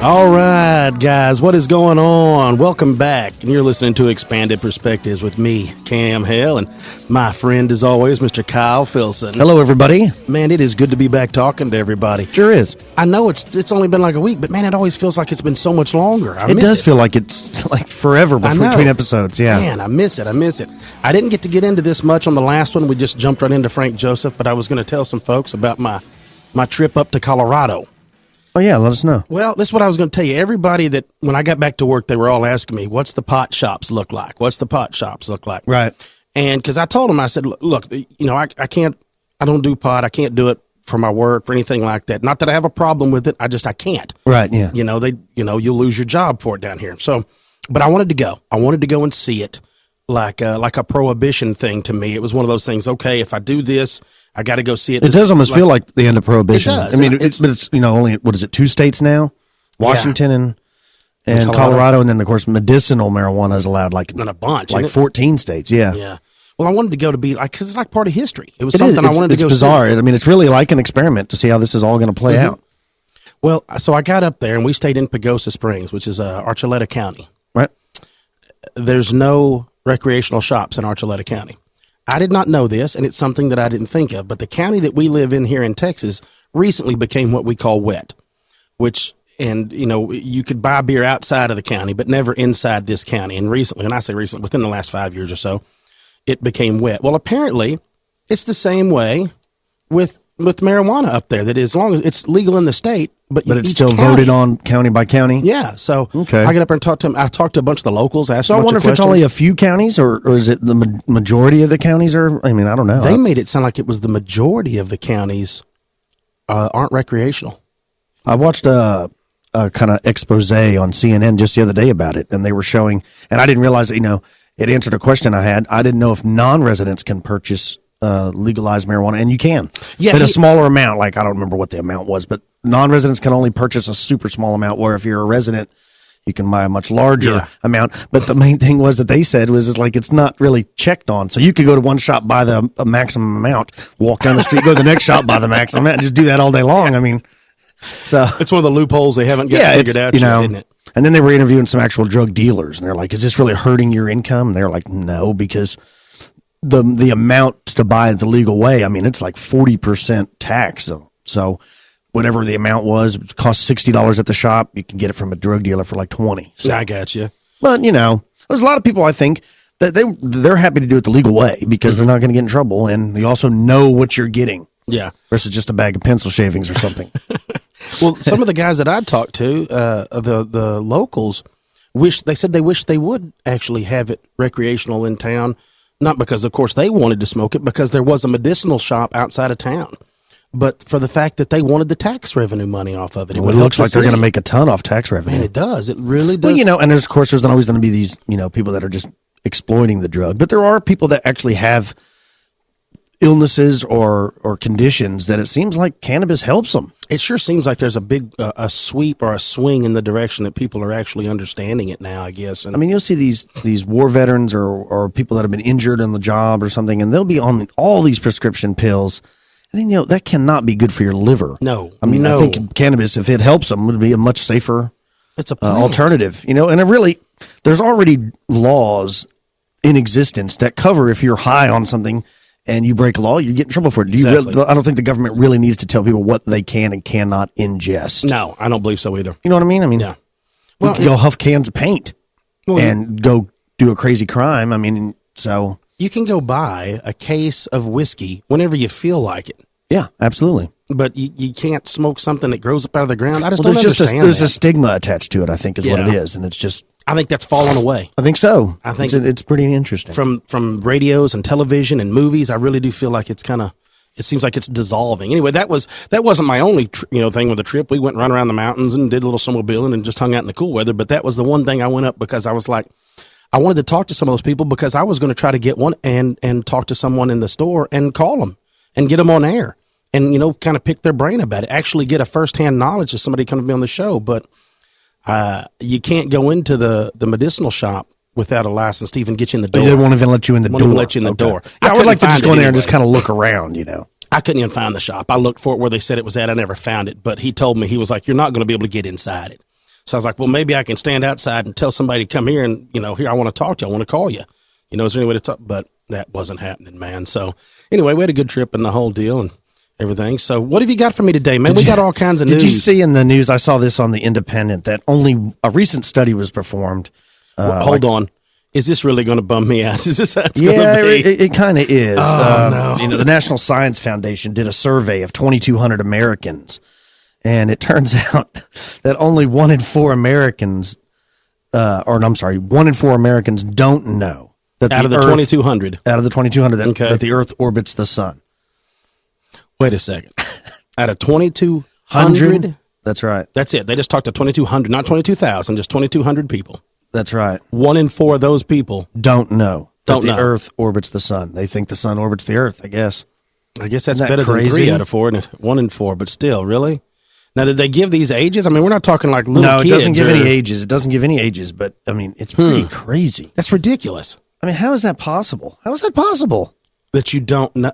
All right, guys, what is going on? Welcome back, and you're listening to Expanded Perspectives with me, Cam Hale, and my friend, as always, Mr. Kyle Filson. Hello, everybody. Man, it is good to be back talking to everybody. Sure is. I know it's only been like a week, but man, it always feels like it's been so much longer. It does feel like it's like forever between episodes, yeah. Man, I miss it. I didn't get into this much on the last one. We just jumped right into Frank Joseph, but I was going to tell some folks about my trip up to Colorado. Oh, yeah, let us know. Well, this is what I was going to tell you. Everybody that, when I got back to work, they were all asking me, what's the pot shops look like? What's the pot shops look like? Right. And because I told them, I said, look, I don't do pot. I can't do it for my work, for anything like that. Not that I have a problem with it. I can't. Right, yeah. You'll lose your job for it down here. So, but I wanted to go. I wanted to go and see it like a prohibition thing to me. It was one of those things, okay, if I do this, I got to go see it. It does almost feel like the end of prohibition. It does. I mean, it's only, what is it, 2 states now? Washington and Colorado, and then, of course, medicinal marijuana is allowed in a bunch. Like 14 states, yeah. Yeah. Well, I wanted to go to be because it's like part of history. It was something I wanted to go see. It's bizarre. I mean, it's really like an experiment to see how this is all going to play out. Well, so I got up there, and we stayed in Pagosa Springs, which is Archuleta County. Right. There's no recreational shops in Archuleta County. I did not know this, and it's something that I didn't think of, but the county that we live in here in Texas recently became what we call wet, you could buy beer outside of the county, but never inside this county. And recently, and I say recently, within the last 5 years or so, it became wet. Well, apparently, it's the same way with marijuana up there. That is, as long as it's legal in the state, but it's still voted on county by county. Yeah, so okay. I got up there and talked to him. I talked to a bunch of the locals. Asked so I wonder if it's only a few counties, or is it the majority of the counties? Or I don't know. They made it sound like it was the majority of the counties aren't recreational. I watched a kind of expose on CNN just the other day about it, and they were showing, and I didn't realize that it answered a question I had. I didn't know if non-residents can purchase legalized marijuana, and you can. Yeah, in a smaller amount. Like, I don't remember what the amount was, but non-residents can only purchase a super small amount, where if you're a resident, you can buy a much larger amount. But the main thing was that they said was it's not really checked on. So you could go to one shop, buy the maximum amount, walk down the street, go to the next shop, buy the maximum amount, and just do that all day long. So it's one of the loopholes they haven't figured out yet, isn't it? And then they were interviewing some actual drug dealers, and they're like, is this really hurting your income? And they're like, no, because the amount to buy it the legal way, it's like 40% tax. So whatever the amount was, it cost $60 at the shop. You can get it from a drug dealer for like $20. So, I got you. But there's a lot of people, I think, that they're happy to do it the legal way because they're not going to get in trouble, and you also know what you're getting. Yeah. Versus just a bag of pencil shavings or something. Well, some of the guys that I talked to, the locals, said they wish they would actually have it recreational in town. Not because, of course, they wanted to smoke it, because there was a medicinal shop outside of town, but for the fact that they wanted the tax revenue money off of it. It looks like they're going to make a ton off tax revenue. And it does. It really does. Well, and there's always going to be these, people that are just exploiting the drug. But there are people that actually have illnesses or conditions that it seems like cannabis helps them. It sure seems like there's a big a sweep or a swing in the direction that people are actually understanding it now, I guess. And you'll see these war veterans or people that have been injured on the job or something, and they'll be on all these prescription pills. And then, that cannot be good for your liver. No. I think cannabis, if it helps them, would be a much safer alternative. And it really, there's already laws in existence that cover if you're high on something and you break law, you get in trouble for it. Exactly. I don't think the government really needs to tell people what they can and cannot ingest. No, I don't believe so either. You know what I mean? Yeah. Well, you can go huff cans of paint and go do a crazy crime. So you can go buy a case of whiskey whenever you feel like it. Yeah, absolutely. But you can't smoke something that grows up out of the ground. I just don't understand. There's a stigma attached to it, I think, is what it is, and it's just. I think that's fallen away. I think so. I think it's pretty interesting. From radios and television and movies, I really do feel like it seems like it's dissolving. Anyway, that wasn't my only thing with the trip. We went and run around the mountains and did a little snowmobiling and just hung out in the cool weather. But that was the one thing I went up because I was like, I wanted to talk to some of those people because I was going to try to get one and talk to someone in the store and call them and get them on air and kind of pick their brain about it. Actually, get a firsthand knowledge of somebody coming to be on the show, but. You can't go into the medicinal shop without a license to even get you in the door. They won't even let you in the door. Won't even let you in the door. Yeah, I would like to just go in there and just kind of look around, I couldn't even find the shop. I looked for it where they said it was at. I never found it. But he told me, he was like, you're not going to be able to get inside it. So I was like, well, maybe I can stand outside and tell somebody to come here and, here, I want to talk to you. I want to call you. Is there any way to talk? But that wasn't happening, man. So anyway, we had a good trip and the whole deal and everything. So what have you got for me today, man? We got all kinds of news. Did you see in the news, I saw this on The Independent, that only a recent study was performed. Hold on. Is this really going to bum me out? Is this how it's going to be? It kind of is. Oh, no. The National Science Foundation did a survey of 2,200 Americans, and it turns out that only 1 in 4 Americans, 1 in 4 Americans don't know that out of the 2,200. Out of the 2,200 that the Earth orbits the sun. Wait a second. Out of 2,200? That's right. That's it. They just talked to 2,200, not 22,000, just 2,200 people. That's right. 1 in 4 of those people don't know that the Earth orbits the sun. They think the sun orbits the Earth, I guess. I guess that's better than 3 out of 4, and 1 in 4, but still, really? Now, did they give these ages? I mean, we're not talking like little kids. No, it doesn't give any ages. It doesn't give any ages, but, I mean, it's pretty crazy. That's ridiculous. I mean, how is that possible? How is that possible? That you don't know.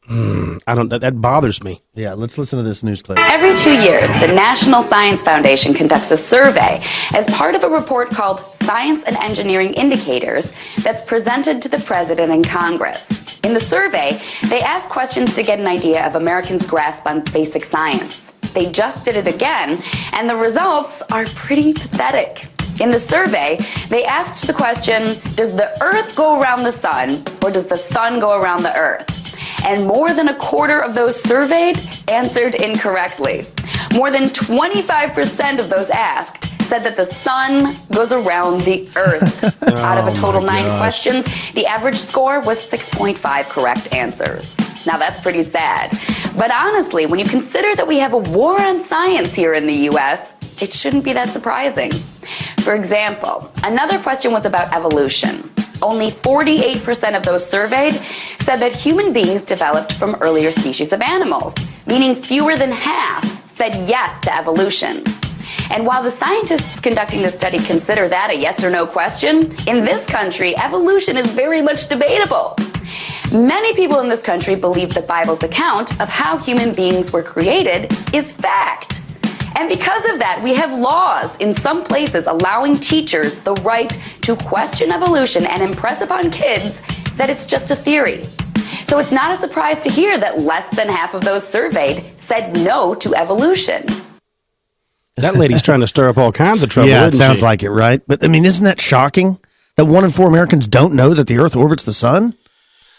That bothers me. Yeah, let's listen to this news clip. Every 2 years, the National Science Foundation conducts a survey as part of a report called Science and Engineering Indicators that's presented to the President and Congress. In the survey, they ask questions to get an idea of Americans' grasp on basic science. They just did it again, and the results are pretty pathetic. In the survey, they asked the question, does the Earth go around the sun, or does the sun go around the Earth? And more than a quarter of those surveyed answered incorrectly. More than 25% of those asked said that the sun goes around the Earth. Out of a total 9 questions, the average score was 6.5 correct answers. Now that's pretty sad. But honestly, when you consider that we have a war on science here in the U.S., it shouldn't be that surprising. For example, another question was about evolution. Only 48% of those surveyed said that human beings developed from earlier species of animals, meaning fewer than half said yes to evolution. And while the scientists conducting the study consider that a yes or no question, in this country, evolution is very much debatable. Many people in this country believe the Bible's account of how human beings were created is fact. And because of that, we have laws in some places allowing teachers the right to question evolution and impress upon kids that it's just a theory. So it's not a surprise to hear that less than half of those surveyed said no to evolution. That lady's trying to stir up all kinds of trouble. Yeah, it sounds like it, right? But, I mean, isn't that shocking that 1 in 4 Americans don't know that the Earth orbits the sun?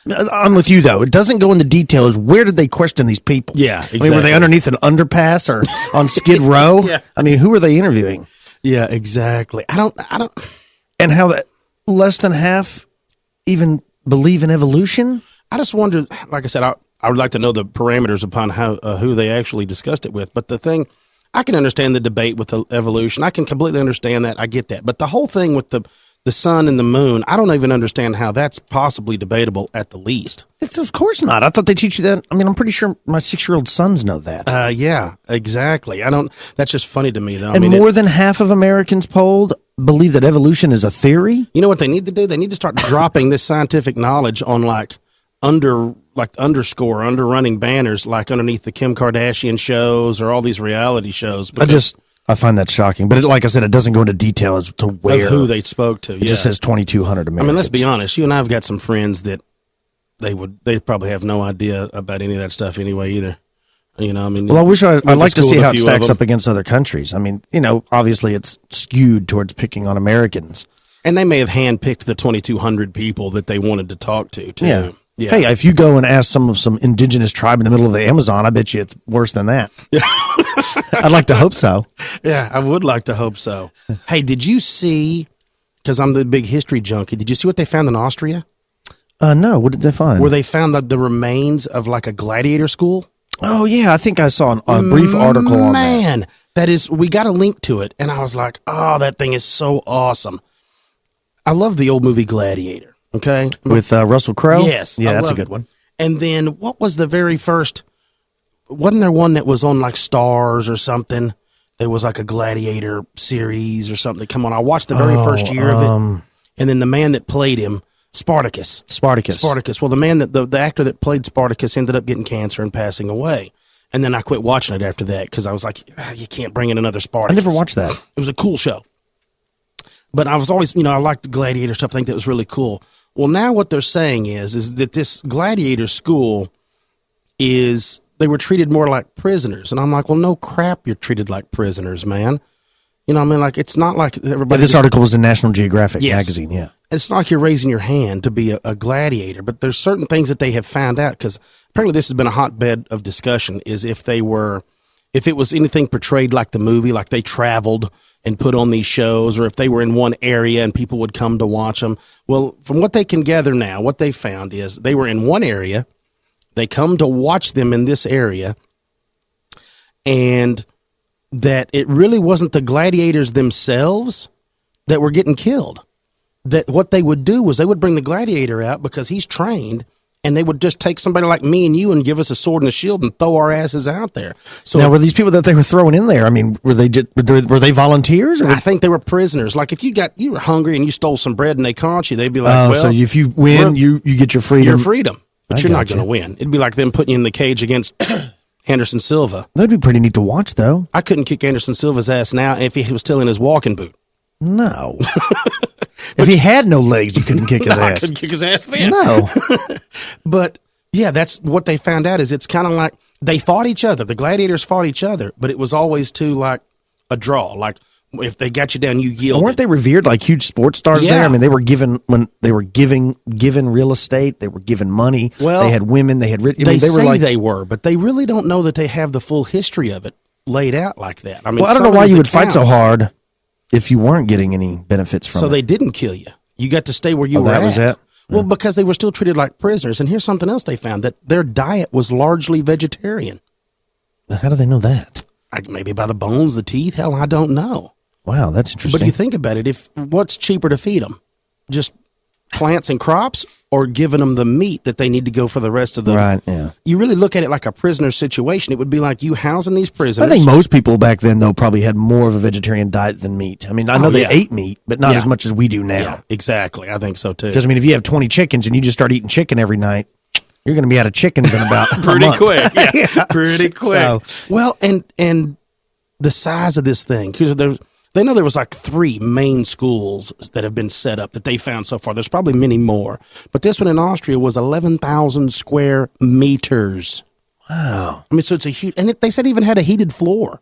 I'm with you, though. It doesn't go into details. Where did they question these people? Yeah, exactly. I mean, were they underneath an underpass or on Skid Row? Yeah. I mean, who were they interviewing? Yeah, exactly. I don't. And how that less than half even believe in evolution? I just wonder, like I said, I would like to know the parameters upon how who they actually discussed it with. But the thing, I can understand the debate with the evolution. I can completely understand that. I get that. But the whole thing with the sun and the moon, I don't even understand how that's possibly debatable at the least. It's, of course not. I thought they teach you that. I mean, I'm pretty sure my 6-year-old sons know that. Yeah, exactly. That's just funny to me, though. And more than half of Americans polled believe that evolution is a theory? You know what they need to do? They need to start dropping this scientific knowledge on underrunning banners like underneath the Kim Kardashian shows or all these reality shows. I find that shocking. But like I said, it doesn't go into detail as to where. Of who they spoke to. It just says 2,200 Americans. I mean, let's be honest. You and I have got some friends that they probably have no idea about any of that stuff anyway either. You know, I mean. Well, I'd like to see how it stacks up against other countries. I mean, obviously it's skewed towards picking on Americans. And they may have handpicked the 2,200 people that they wanted to talk to, too. Yeah. Yeah. Hey, if you go and ask some indigenous tribe in the middle of the Amazon, I bet you it's worse than that. Yeah. I'd like to hope so. Yeah, I would like to hope so. Hey, did you see, because I'm the big history junkie, did you see what they found in Austria? No, what did they find? Where they found the remains of like a gladiator school? Oh, yeah, I think I saw a brief article on that. Man, we got a link to it, and I was like, oh, that thing is so awesome. I love the old movie Gladiator. Okay. With Russell Crowe? Yes. Yeah, that's a good one. And then what was the very first, wasn't there one that was on like Stars or something? There was like a Gladiator series or something. Come on, I watched the very first year of it. And then the man that played him, Spartacus. Well, the man the actor that played Spartacus ended up getting cancer and passing away. And then I quit watching it after that because I was like, you can't bring in another I Spartacus. never watched that. It was a cool show. But I was always, I liked the gladiator stuff. I think that was really cool. Well, now what they're saying is that this gladiator school they were treated more like prisoners. And I'm like, well, no crap, you're treated like prisoners, man. Like, it's not like everybody. This article was in National Geographic magazine, yeah. It's not like you're raising your hand to be a gladiator, but there's certain things that they have found out, because apparently this has been a hotbed of discussion, is if it was anything portrayed like the movie, like they traveled and put on these shows, or if they were in one area and people would come to watch them. Well, from what they can gather now, what they found is they were in one area, they come to watch them in this area, and that it really wasn't the gladiators themselves that were getting killed. That what they would do was they would bring the gladiator out because he's trained, and they would just take somebody like me and you and give us a sword and a shield and throw our asses out there. So now, were these people that they were throwing in there? I mean, were they volunteers? Or I think they were prisoners. Like if you were hungry and you stole some bread and they caught you, they'd be like, well, so if you win, you get your freedom. Your freedom, but you're not going to win. It'd be like them putting you in the cage against Anderson Silva. That'd be pretty neat to watch, though. I couldn't kick Anderson Silva's ass now if he was still in his walking boot. No. If he had no legs, you couldn't kick his ass. I couldn't kick his ass then. No. But yeah, that's what they found out, is it's kind of like they fought each other. The gladiators fought each other, but it was always to like a draw. Like if they got you down, you yielded. Weren't they revered like huge sports stars there? I mean, they were given given real estate. They were given money. Well, they had women. They had rich. They were, but they really don't know that they have the full history of it laid out like that. I mean, I don't know why you would fight so hard if you weren't getting any benefits from it. So they didn't kill you. You got to stay where you were that at. Was it? Well, because they were still treated like prisoners. And here's something else they found, that their diet was largely vegetarian. How do they know that? Maybe by the bones, the teeth. Hell, I don't know. Wow, that's interesting. But you think about it, what's cheaper to feed them? Just plants and crops, or giving them the meat that they need to go for the rest of the... Right, yeah. You really look at it like a prisoner situation. It would be like you housing these prisoners. I think most people back then, though, probably had more of a vegetarian diet than meat. I mean, I know they ate meat, but not as much as we do now. Yeah, exactly. I think so, too. Because, I mean, if you have 20 chickens and you just start eating chicken every night, you're going to be out of chickens in about pretty a month. Quick. Yeah, pretty quick. So, well, and the size of this thing, because they know there was like 3 main schools that have been set up that they found so far. There's probably many more. But this one in Austria was 11,000 square meters. Wow. I mean, so it's a huge, and they said it even had a heated floor.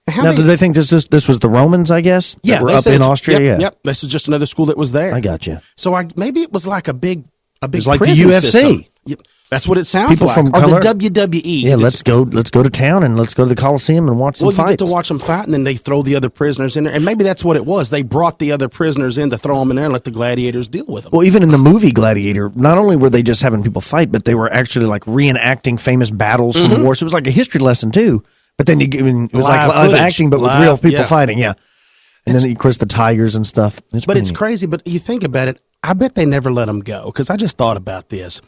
Now, did they think this was the Romans, I guess? Yeah. Were up in Austria? Yep. This is just another school that was there. I got you. So maybe it was like a big it was like the UFC. System. Yep. That's what it sounds People like. From or color, the WWE. Yeah, let's go to town and let's go to the Coliseum and watch some fights. Well, you get to watch them fight, and then they throw the other prisoners in there. And maybe that's what it was. They brought the other prisoners in to throw them in there and let the gladiators deal with them. Well, even in the movie Gladiator, not only were they just having people fight, but they were actually like reenacting famous battles from the war. So it was like a history lesson too. But then it was like live acting, but with real people fighting. Yeah. And then, of course, the tigers and stuff. It's crazy. But you think about it, I bet they never let them go. Because I just thought about this.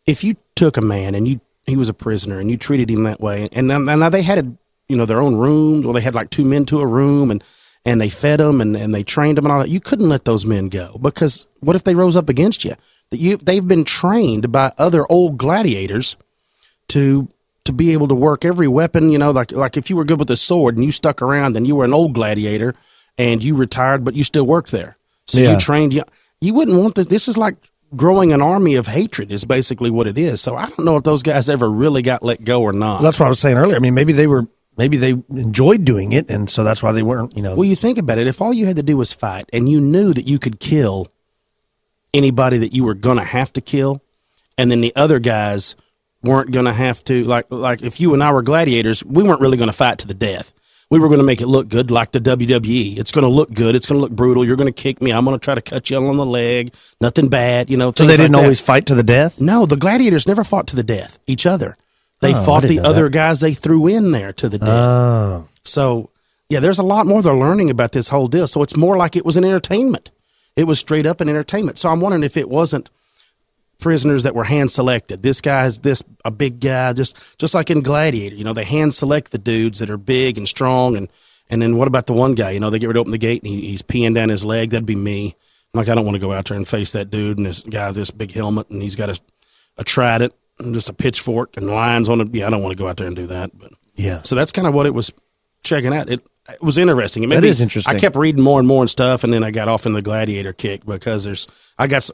If you took a man and he was a prisoner and you treated him that way, and now they had their own rooms, or they had like 2 men to a room, and they fed them and they trained them and all that, you couldn't let those men go, because what if they rose up against you? They've been trained by other old gladiators to be able to work every weapon, like if you were good with a sword and you stuck around and you were an old gladiator and you retired but you still worked there, so you trained you wouldn't want this. This is like growing an army of hatred is basically what it is. So I don't know if those guys ever really got let go or not. Well, that's what I was saying earlier. I mean, maybe they enjoyed doing it, and so that's why they weren't, Well, you think about it. If all you had to do was fight, and you knew that you could kill anybody that you were going to have to kill, and then the other guys weren't going to have to, like if you and I were gladiators, we weren't really going to fight to the death. We were going to make it look good, like the WWE. It's going to look good. It's going to look brutal. You're going to kick me. I'm going to try to cut you on the leg. Nothing bad, So they didn't always fight to the death? No, the gladiators never fought to the death. Each other. They fought the other guys they threw in there to the death. Oh. So, yeah, there's a lot more they're learning about this whole deal. So it's more like it was an entertainment. It was straight up an entertainment. So I'm wondering if it wasn't prisoners that were hand selected. This guy's a big guy, just like in Gladiator. They hand select the dudes that are big and strong, and then what about the one guy? They get ready to open the gate and he's peeing down his leg. That'd be me. I'm like, I don't want to go out there and face that dude and this guy with this big helmet, and he's got a trident. just a pitchfork and lines on it. Yeah, I don't want to go out there and do that. But Yeah. so that's kind of what it was checking out. It was interesting. That is interesting. I kept reading more and more and stuff, and then I got off in the gladiator kick because I got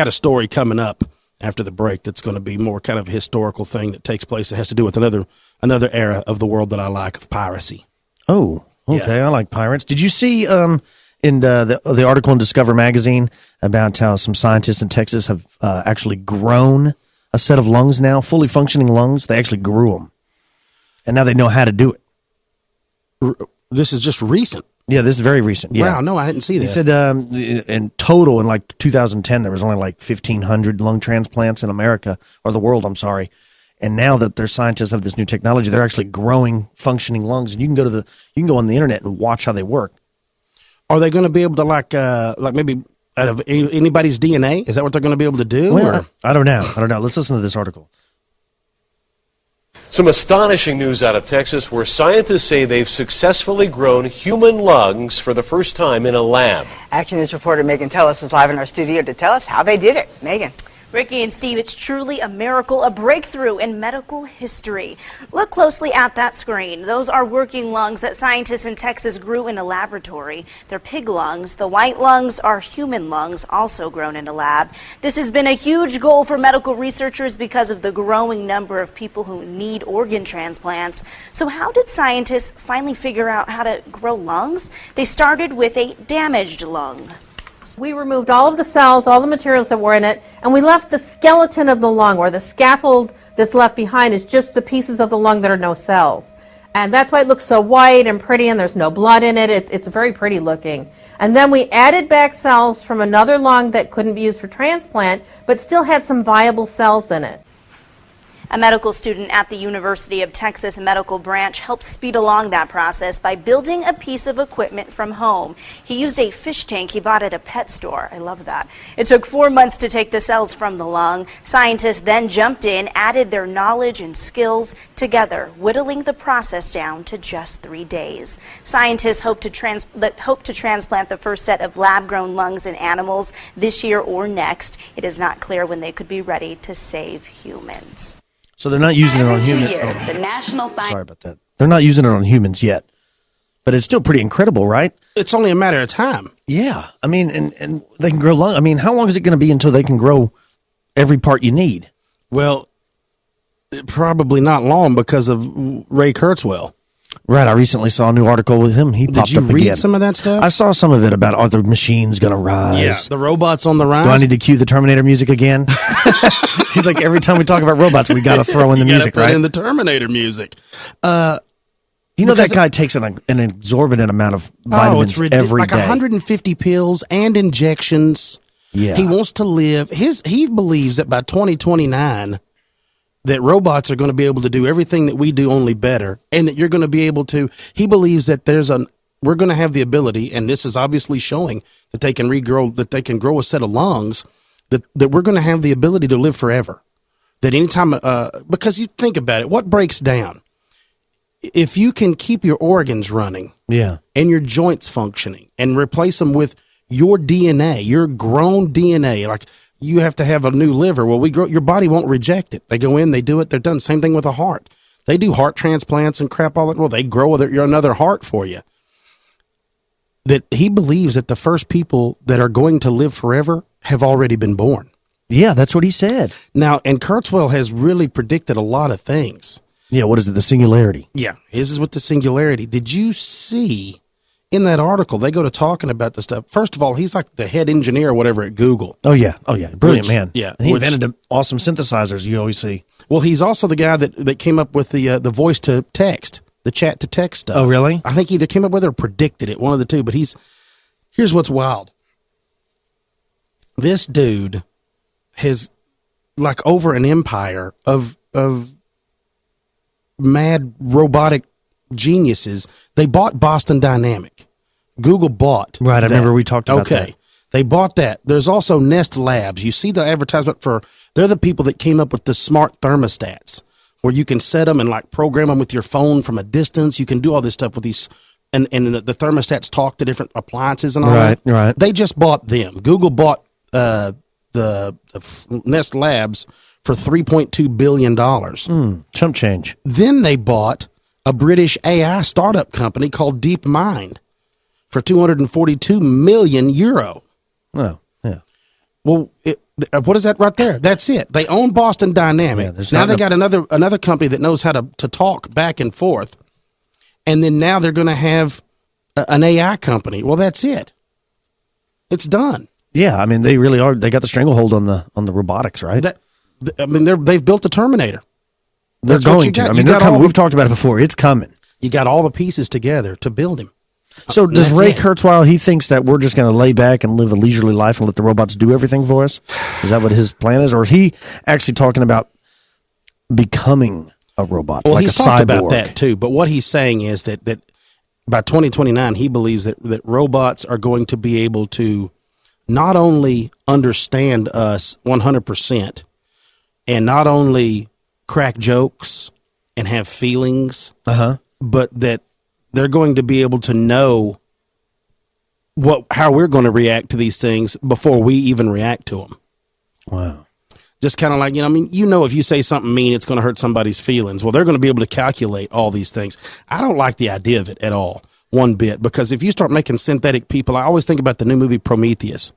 a story coming up after the break that's going to be more kind of a historical thing that takes place. It has to do with another era of the world that I like, of piracy. Oh, okay. I like pirates. Did you see in the article in Discover magazine about how some scientists in Texas have actually grown a set of lungs now, fully functioning lungs? They actually grew them, and now they know how to do it. This is just recent. Yeah, this is very recent. Yeah. Wow, no, I didn't see that. He said in total in like 2010 there was only like 1,500 lung transplants in America, or the world, I'm sorry. And now that their scientists have this new technology, they're actually growing functioning lungs, and you can go on the internet and watch how they work. Are they going to be able to like maybe out of anybody's DNA? Is that what they're going to be able to do? Well, I don't know. Let's listen to this article. Some astonishing news out of Texas where scientists say they've successfully grown human lungs for the first time in a lab. Action News reporter Megan Tellis is live in our studio to tell us how they did it. Megan. Ricky and Steve, it's truly a miracle, a breakthrough in medical history. Look closely at that screen. Those are working lungs that scientists in Texas grew in a laboratory. They're pig lungs. The white lungs are human lungs, also grown in a lab. This has been a huge goal for medical researchers because of the growing number of people who need organ transplants. So how did scientists finally figure out how to grow lungs? They started with a damaged lung. We removed all of the cells, all the materials that were in it, and we left the skeleton of the lung, or the scaffold that's left behind is just the pieces of the lung that are no cells. And that's why it looks so white and pretty, and there's no blood in it. It's very pretty looking. And then we added back cells from another lung that couldn't be used for transplant, but still had some viable cells in it. A medical student at the University of Texas Medical Branch helped speed along that process by building a piece of equipment from home. He used a fish tank he bought at a pet store. I love that. It took 4 months to take the cells from the lung. Scientists then jumped in, added their knowledge and skills together, whittling the process down to just 3 days. Scientists hope to transplant the first set of lab-grown lungs in animals this year or next. It is not clear when they could be ready to save humans. So they're not using it on humans. Every 2 years, the National Science... Sorry about that. They're not using it on humans yet. But it's still pretty incredible, right? It's only a matter of time. Yeah. I mean, and they can grow lung. I mean, how long is it going to be until they can grow every part you need? Well, probably not long because of Ray Kurzweil. Right. I recently saw a new article with him. He popped up again. Did you read some of that stuff? I saw some of it about are the machines going to rise? Yeah, the robots on the rise. Do I need to cue the Terminator music again? He's like, every time we talk about robots, we got to throw in the music, right? In the Terminator music. You know that guy takes an exorbitant amount of vitamins every like day. 150 pills and injections. Yeah. He wants to live. He believes that by 2029 that robots are going to be able to do everything that we do, only better, and that you're going to be able to. He believes that we're going to have the ability, and this is obviously showing that they can grow a set of lungs, that we're going to have the ability to live forever. That anytime, because you think about it, what breaks down? If you can keep your organs running, yeah, and your joints functioning, and replace them with your DNA, your grown DNA, like you have to have a new liver. Well, your body won't reject it. They go in, they do it, they're done. Same thing with a heart. They do heart transplants and crap all that. Well, they grow another heart for you. That he believes that the first people that are going to live forever have already been born. Yeah, that's what he said. Now, and Kurzweil has really predicted a lot of things. Yeah, what is it, the singularity? Yeah, his is with the singularity. Did you see in that article, they go to talking about the stuff. First of all, he's like the head engineer or whatever at Google. Oh, yeah. Brilliant man. Yeah. And he invented the awesome synthesizers you always see. Well, he's also the guy that came up with the voice to text, the chat to text stuff. Oh, really? I think he either came up with it or predicted it, one of the two. But here's what's wild. This dude has like over an empire of mad robotic geniuses. They bought Boston Dynamic. Google bought Right, I remember we talked about that. Okay. They bought that. There's also Nest Labs. You see the advertisement they're the people that came up with the smart thermostats where you can set them and like program them with your phone from a distance. You can do all this stuff with these, and the thermostats talk to different appliances and all that. Right. They just bought them. Google bought the Nest Labs for $3.2 billion. Chump change. Then they bought a British AI startup company called DeepMind for 242 million euro. Oh, yeah. Well, what is that right there? That's it. They own Boston Dynamic. Yeah, now they got another company that knows how to talk back and forth. And then now they're going to have an AI company. Well, that's it. It's done. Yeah, I mean, they really are. They got the stranglehold on the robotics, right? They've built the Terminator. They're going to. I mean, they're coming. We've talked about it before. It's coming. You got all the pieces together to build him. So does Ray Kurzweil, he thinks that we're just going to lay back and live a leisurely life and let the robots do everything for us? Is that what his plan is? Or is he actually talking about becoming a robot, well, like he's a cyborg? Talked about that too. But what he's saying is that by 2029, he believes that robots are going to be able to not only understand us 100% and not only crack jokes and have feelings, but that they're going to be able to know how we're going to react to these things before we even react to them. Wow. Just kind of like, if you say something mean, it's going to hurt somebody's feelings. Well, they're going to be able to calculate all these things. I don't like the idea of it at all, one bit, because if you start making synthetic people, I always think about the new movie Prometheus.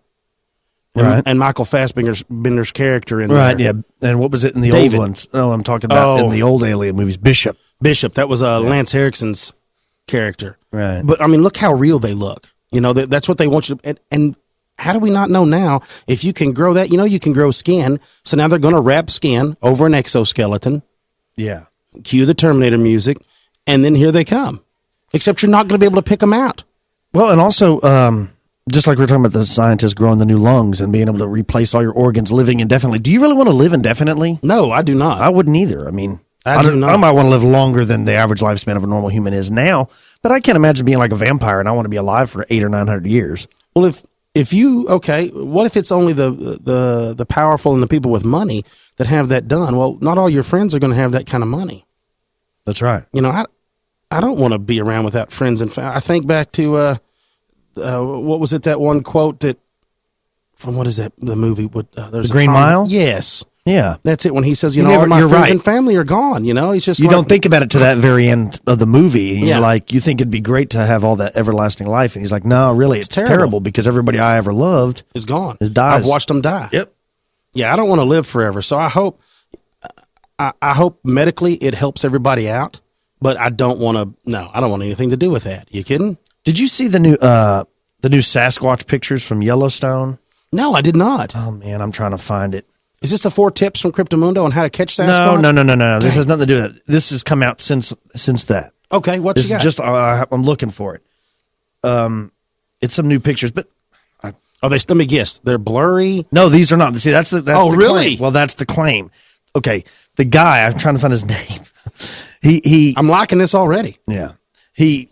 Right. And Michael Fassbender's character in right, there. yeah. And what was it in the David. old ones? Oh, I'm talking about in the old Alien movies. Bishop, that was Lance Henriksen's character. Right. But, look how real they look. That's what they want you to... And how do we not know now if you can grow that? You can grow skin. So now they're going to wrap skin over an exoskeleton. Yeah. Cue the Terminator music. And then here they come. Except you're not going to be able to pick them out. Well, and also... just like we were talking about the scientists growing the new lungs and being able to replace all your organs living indefinitely. Do you really want to live indefinitely? No, I do not. I wouldn't either. I mean, I do not. I might want to live longer than the average lifespan of a normal human is now, but I can't imagine being like a vampire and I want to be alive for 800 or 900 years. Well, if you, what if it's only the powerful and the people with money that have that done? Well, not all your friends are going to have that kind of money. That's right. I don't want to be around without friends and family. I think back to, what was it? That one quote from what is that? The movie with there's The Green Mile. Yes, yeah, that's it. When he says, all my friends and family are gone. He's just you don't think about it to that very end of the movie. And you're like, you think it'd be great to have all that everlasting life, and he's like, no, really, it's terrible because everybody I ever loved is gone. Dies. I've watched them die. Yep. Yeah, I don't want to live forever. So I hope medically it helps everybody out, but I don't want to. No, I don't want anything to do with that. You kidding? Did you see the new Sasquatch pictures from Yellowstone? No, I did not. Oh man, I'm trying to find it. Is this the 4 tips from Cryptomundo on how to catch Sasquatch? No. This has nothing to do with it. This has come out since that. Okay, what you got? Just I'm looking for it. It's some new pictures, but let me guess. They're blurry. No, these are not. See, that's the really? Claim. Well, that's the claim. Okay, the guy, I'm trying to find his name. He I'm liking this already. Yeah. He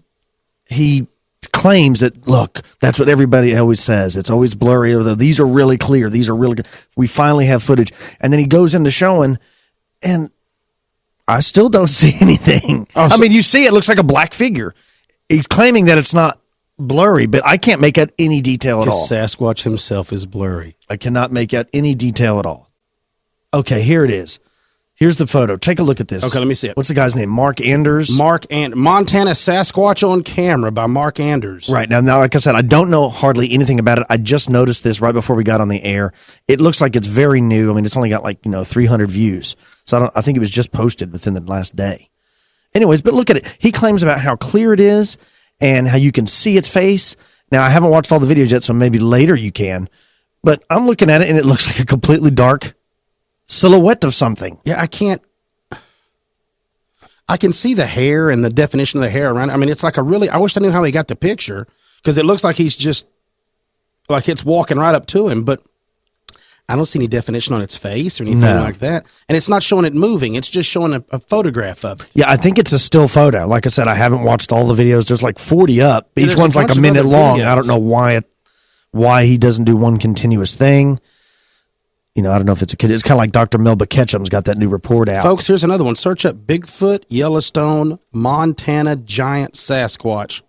claims that, look, that's what everybody always says. It's always blurry. Although these are really clear. These are really good. We finally have footage. And then he goes into showing, and I still don't see anything. Oh, I mean, you see it looks like a black figure. He's claiming that it's not blurry, but I can't make out any detail at all. Sasquatch himself is blurry. I cannot make out any detail at all. Okay, here it is. Here's the photo. Take a look at this. Okay, let me see it. What's the guy's name? Mark Anders? Montana Sasquatch on Camera by Mark Anders. Right. Now, like I said, I don't know hardly anything about it. I just noticed this right before we got on the air. It looks like it's very new. I mean, it's only got 300 views. So I think it was just posted within the last day. Anyways, but look at it. He claims about how clear it is and how you can see its face. Now, I haven't watched all the videos yet, so maybe later you can. But I'm looking at it, and it looks like a completely dark silhouette of something. Yeah, I can see the hair and the definition of the hair around it. I mean, it's like I wish I knew how he got the picture, because it looks like he's just, like it's walking right up to him, but I don't see any definition on its face or anything like that. And it's not showing it moving. It's just showing a photograph of it. Yeah, I think it's a still photo. Like I said, I haven't watched all the videos. There's like 40 up. Each one's like a minute long. I don't know why he doesn't do one continuous thing. I don't know if it's a kid. It's kind of like Dr. Melba Ketchum's got that new report out. Folks, here's another one. Search up Bigfoot, Yellowstone, Montana Giant Sasquatch.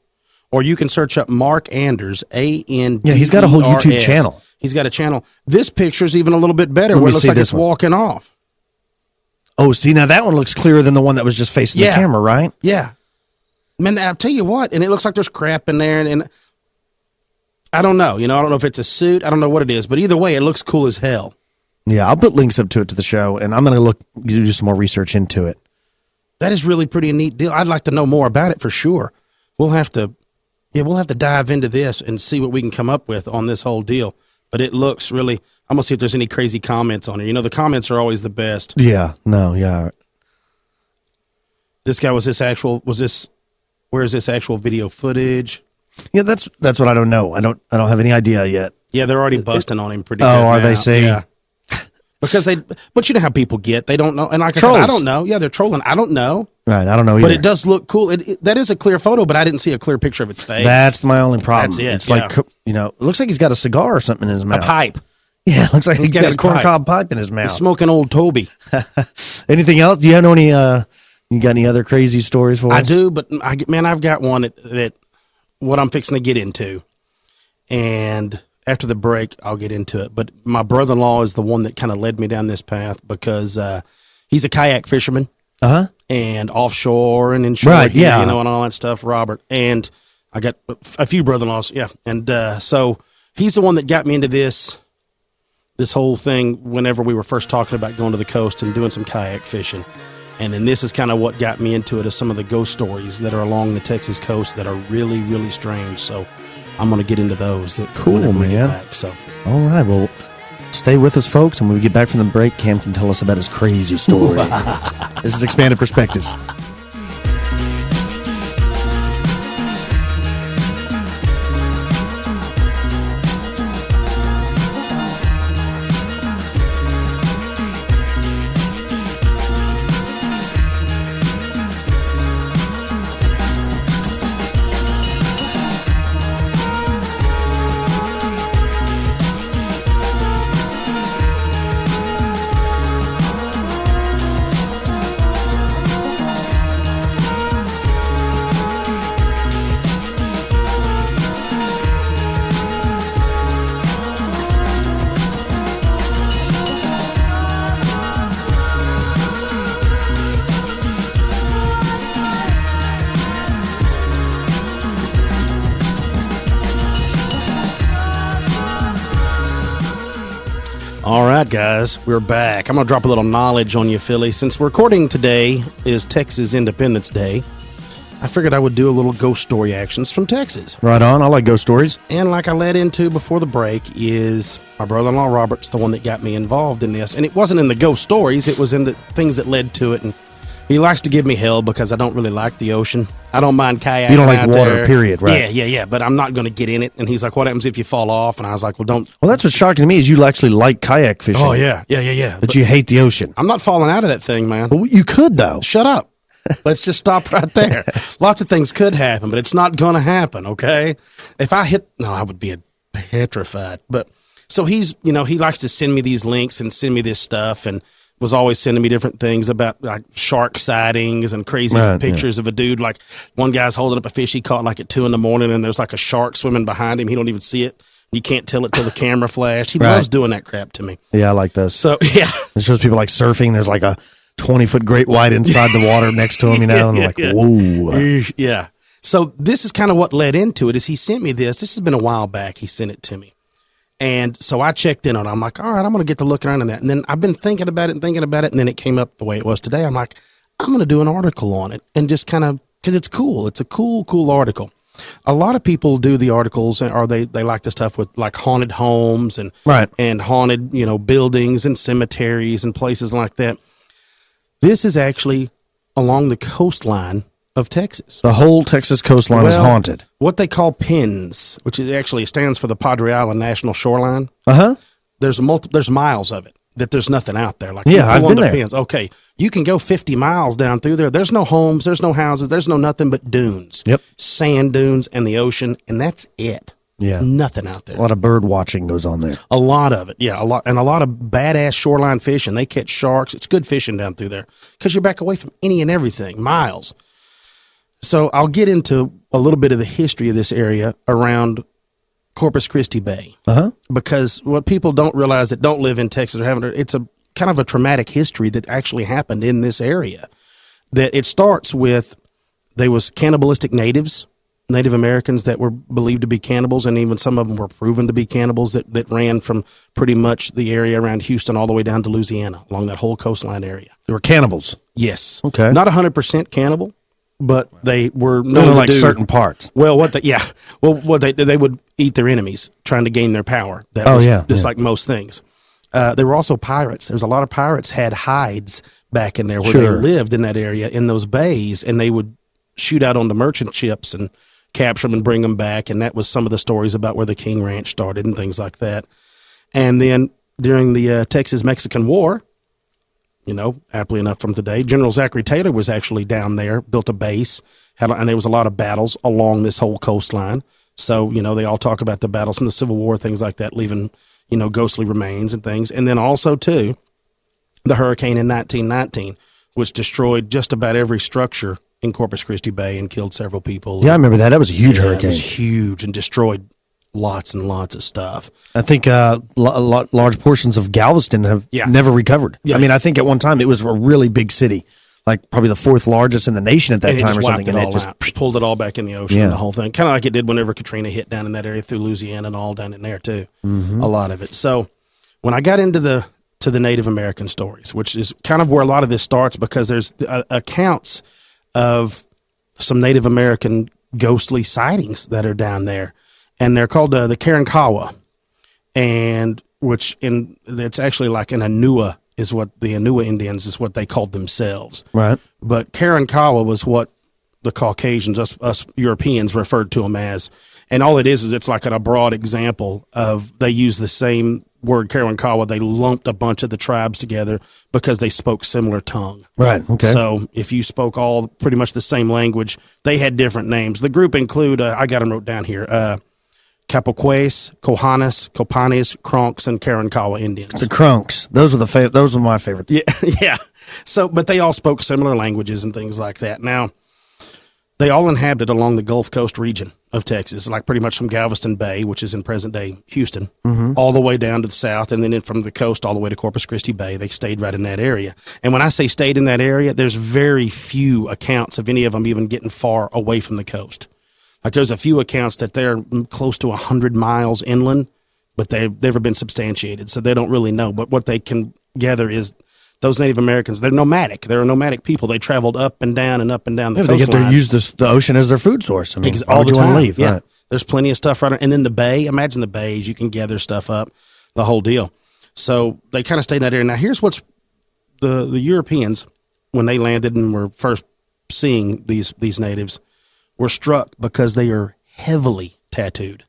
Or you can search up Mark Anders, A-N-D-E-R-S. Yeah, he's got a whole YouTube channel. He's got a channel. This picture is even a little bit better where it looks like it's walking off. Oh, see, now that one looks clearer than the one that was just facing the camera, right? Yeah. Man, I'll tell you what, and it looks like there's crap in there, and I don't know. I don't know if it's a suit. I don't know what it is, but either way, it looks cool as hell. Yeah, I'll put links up to it to the show, and I'm going to do some more research into it. That is really pretty neat deal. I'd like to know more about it for sure. We'll have to dive into this and see what we can come up with on this whole deal. But it looks really, I'm going to see if there's any crazy comments on it. The comments are always the best. Yeah, no, yeah. This guy, where is this actual video footage? Yeah, that's what I don't know. I don't have any idea yet. Yeah, they're already busting on him pretty good. Oh, are now. they saying? Yeah. Because but you know how people get. They don't know. And like Trolls. I said, I don't know. Yeah, they're trolling. I don't know. Right, I don't know either. But it does look cool. That is a clear photo, but I didn't see a clear picture of its face. That's my only problem. That's it. It's like, it looks like he's got a cigar or something in his mouth. A pipe. Yeah, it looks like he's got his a corncob pipe in his mouth. He's smoking old Toby. Anything else? Do you have any, you got any other crazy stories for us? I do, but I've got one that what I'm fixing to get into. And after the break, I'll get into it. But my brother-in-law is the one that kind of led me down this path because he's a kayak fisherman. Uh-huh. And offshore and inshore, right, yeah. and all that stuff, Robert. And I got a few brother-in-laws, yeah. And so he's the one that got me into this whole thing whenever we were first talking about going to the coast and doing some kayak fishing. And then this is kind of what got me into it, is some of the ghost stories that are along the Texas coast that are really, really strange. So I'm going to get into those. Cool, man. We get back, so. All right, well, stay with us, folks, and when we get back from the break, Cam can tell us about his crazy story. This is Expanded Perspectives. All right, guys, we're back. I'm going to drop a little knowledge on you, Philly. Since recording today is Texas Independence Day, I figured I would do a little ghost story actions from Texas. Right on. I like ghost stories. And like I led into before the break, is my brother-in-law Robert's the one that got me involved in this. And it wasn't in the ghost stories. It was in the things that led to it. And he likes to give me hell because I don't really like the ocean. I don't mind kayaking. You don't like out water, there. period, right? Yeah. But I'm not going to get in it. And he's like, what happens if you fall off? And I was like, well, don't. Well, that's what's shocking to me is you actually like kayak fishing. Oh, yeah. But you hate the ocean. I'm not falling out of that thing, man. Well, you could, though. Shut up. Let's just stop right there. Lots of things could happen, but it's not going to happen, okay? If I I would be petrified. But so he likes to send me these links and send me this stuff, and was always sending me different things about like shark sightings and crazy pictures of a dude. Like one guy's holding up a fish he caught like at 2 a.m, and there's like a shark swimming behind him. He don't even see it. You can't tell it till the camera flashed. He loves doing that crap to me. Yeah, I like those. So, yeah. It shows people like surfing. There's like a 20-foot great white inside the water next to him, and I'm like, whoa. Yeah. So this is kind of what led into it, is he sent me this. This has been a while back. He sent it to me. And so I checked in on it. I'm like, all right, I'm going to get to looking around in that. And then I've been thinking about it. And then it came up the way it was today. I'm like, I'm going to do an article on it and just kind of, because it's cool. It's a cool article. A lot of people do the articles, or they like the stuff with like haunted homes and haunted, buildings and cemeteries and places like that. This is actually along the coastline of Texas. The whole Texas coastline is haunted. What they call pins, which actually stands for the Padre Island National Shoreline. Uh-huh. There's miles of it that there's nothing out there. Like I've been there. Pins. Okay, you can go 50 miles down through there. There's no homes, there's no houses, there's no nothing but dunes. Yep. Sand dunes and the ocean, and that's it. Yeah. Nothing out there. A lot of bird watching goes on there. A lot of it, yeah. A lot of badass shoreline fishing. They catch sharks. It's good fishing down through there because you're back away from any and everything, miles. So I'll get into a little bit of the history of this area around Corpus Christi Bay. Uh-huh. Because what people don't realize that don't live in Texas or haven't, it's a kind of a traumatic history that actually happened in this area. That it starts with there was cannibalistic Native Americans that were believed to be cannibals, and even some of them were proven to be cannibals that ran from pretty much the area around Houston all the way down to Louisiana, along that whole coastline area. They were cannibals. Yes. Okay. Not 100% cannibal, but they were known like to do certain parts. Well, what they would eat their enemies, trying to gain their power. That was just like most things. There were also pirates. There was a lot of pirates had hides back in there where they lived in that area in those bays, and they would shoot out on the merchant ships and capture them and bring them back. And that was some of the stories about where the King Ranch started and things like that. And then during the Texas-Mexican War, aptly enough from today, General Zachary Taylor was actually down there, built a base, and there was a lot of battles along this whole coastline. So, they all talk about the battles from the Civil War, things like that, leaving, ghostly remains and things. And then also, too, the hurricane in 1919, which destroyed just about every structure in Corpus Christi Bay and killed several people. Yeah, I remember that. That was a huge hurricane. It was huge and destroyed lots and lots of stuff. I think large portions of Galveston have never recovered. Yeah. I mean, I think at one time it was a really big city, like probably the fourth largest in the nation at that time or something. And it just pulled it all back in the ocean, the whole thing. Kind of like it did whenever Katrina hit down in that area through Louisiana and all down in there too. Mm-hmm. A lot of it. So when I got into the Native American stories, which is kind of where a lot of this starts, because there's accounts of some Native American ghostly sightings that are down there, and they're called the Karankawa, and it's actually like an Anua is what the Anua Indians is what they called themselves. Right. But Karankawa was what the Caucasians, us Europeans, referred to them as, and all it is it's like a broad example of they use the same word Karankawa. They lumped a bunch of the tribes together because they spoke similar tongue. Right. Okay. So if you spoke all pretty much the same language, they had different names. The group include I got them wrote down here: Capoques, Cohanas, Copanes, Kronks, and Karankawa Indians. The Kronks. Those were my favorite. Yeah. Yeah. So, but they all spoke similar languages and things like that. Now, they all inhabited along the Gulf Coast region of Texas, like pretty much from Galveston Bay, which is in present-day Houston, all the way down to the south, and then from the coast all the way to Corpus Christi Bay. They stayed right in that area. And when I say stayed in that area, there's very few accounts of any of them even getting far away from the coast. Like there's a few accounts that they're close to 100 miles inland, but they've never been substantiated, so they don't really know. But what they can gather is those Native Americans, they're nomadic. They're a nomadic people. They traveled up and down the coastlines. They get to use the ocean as their food source. I mean, all the time. Leave? Yeah. Right. There's plenty of stuff right on. And then the bay, imagine the bays. You can gather stuff up, the whole deal. So they kind of stayed in that area. Now, here's what's the Europeans, when they landed and were first seeing these natives, were struck because they are heavily tattooed.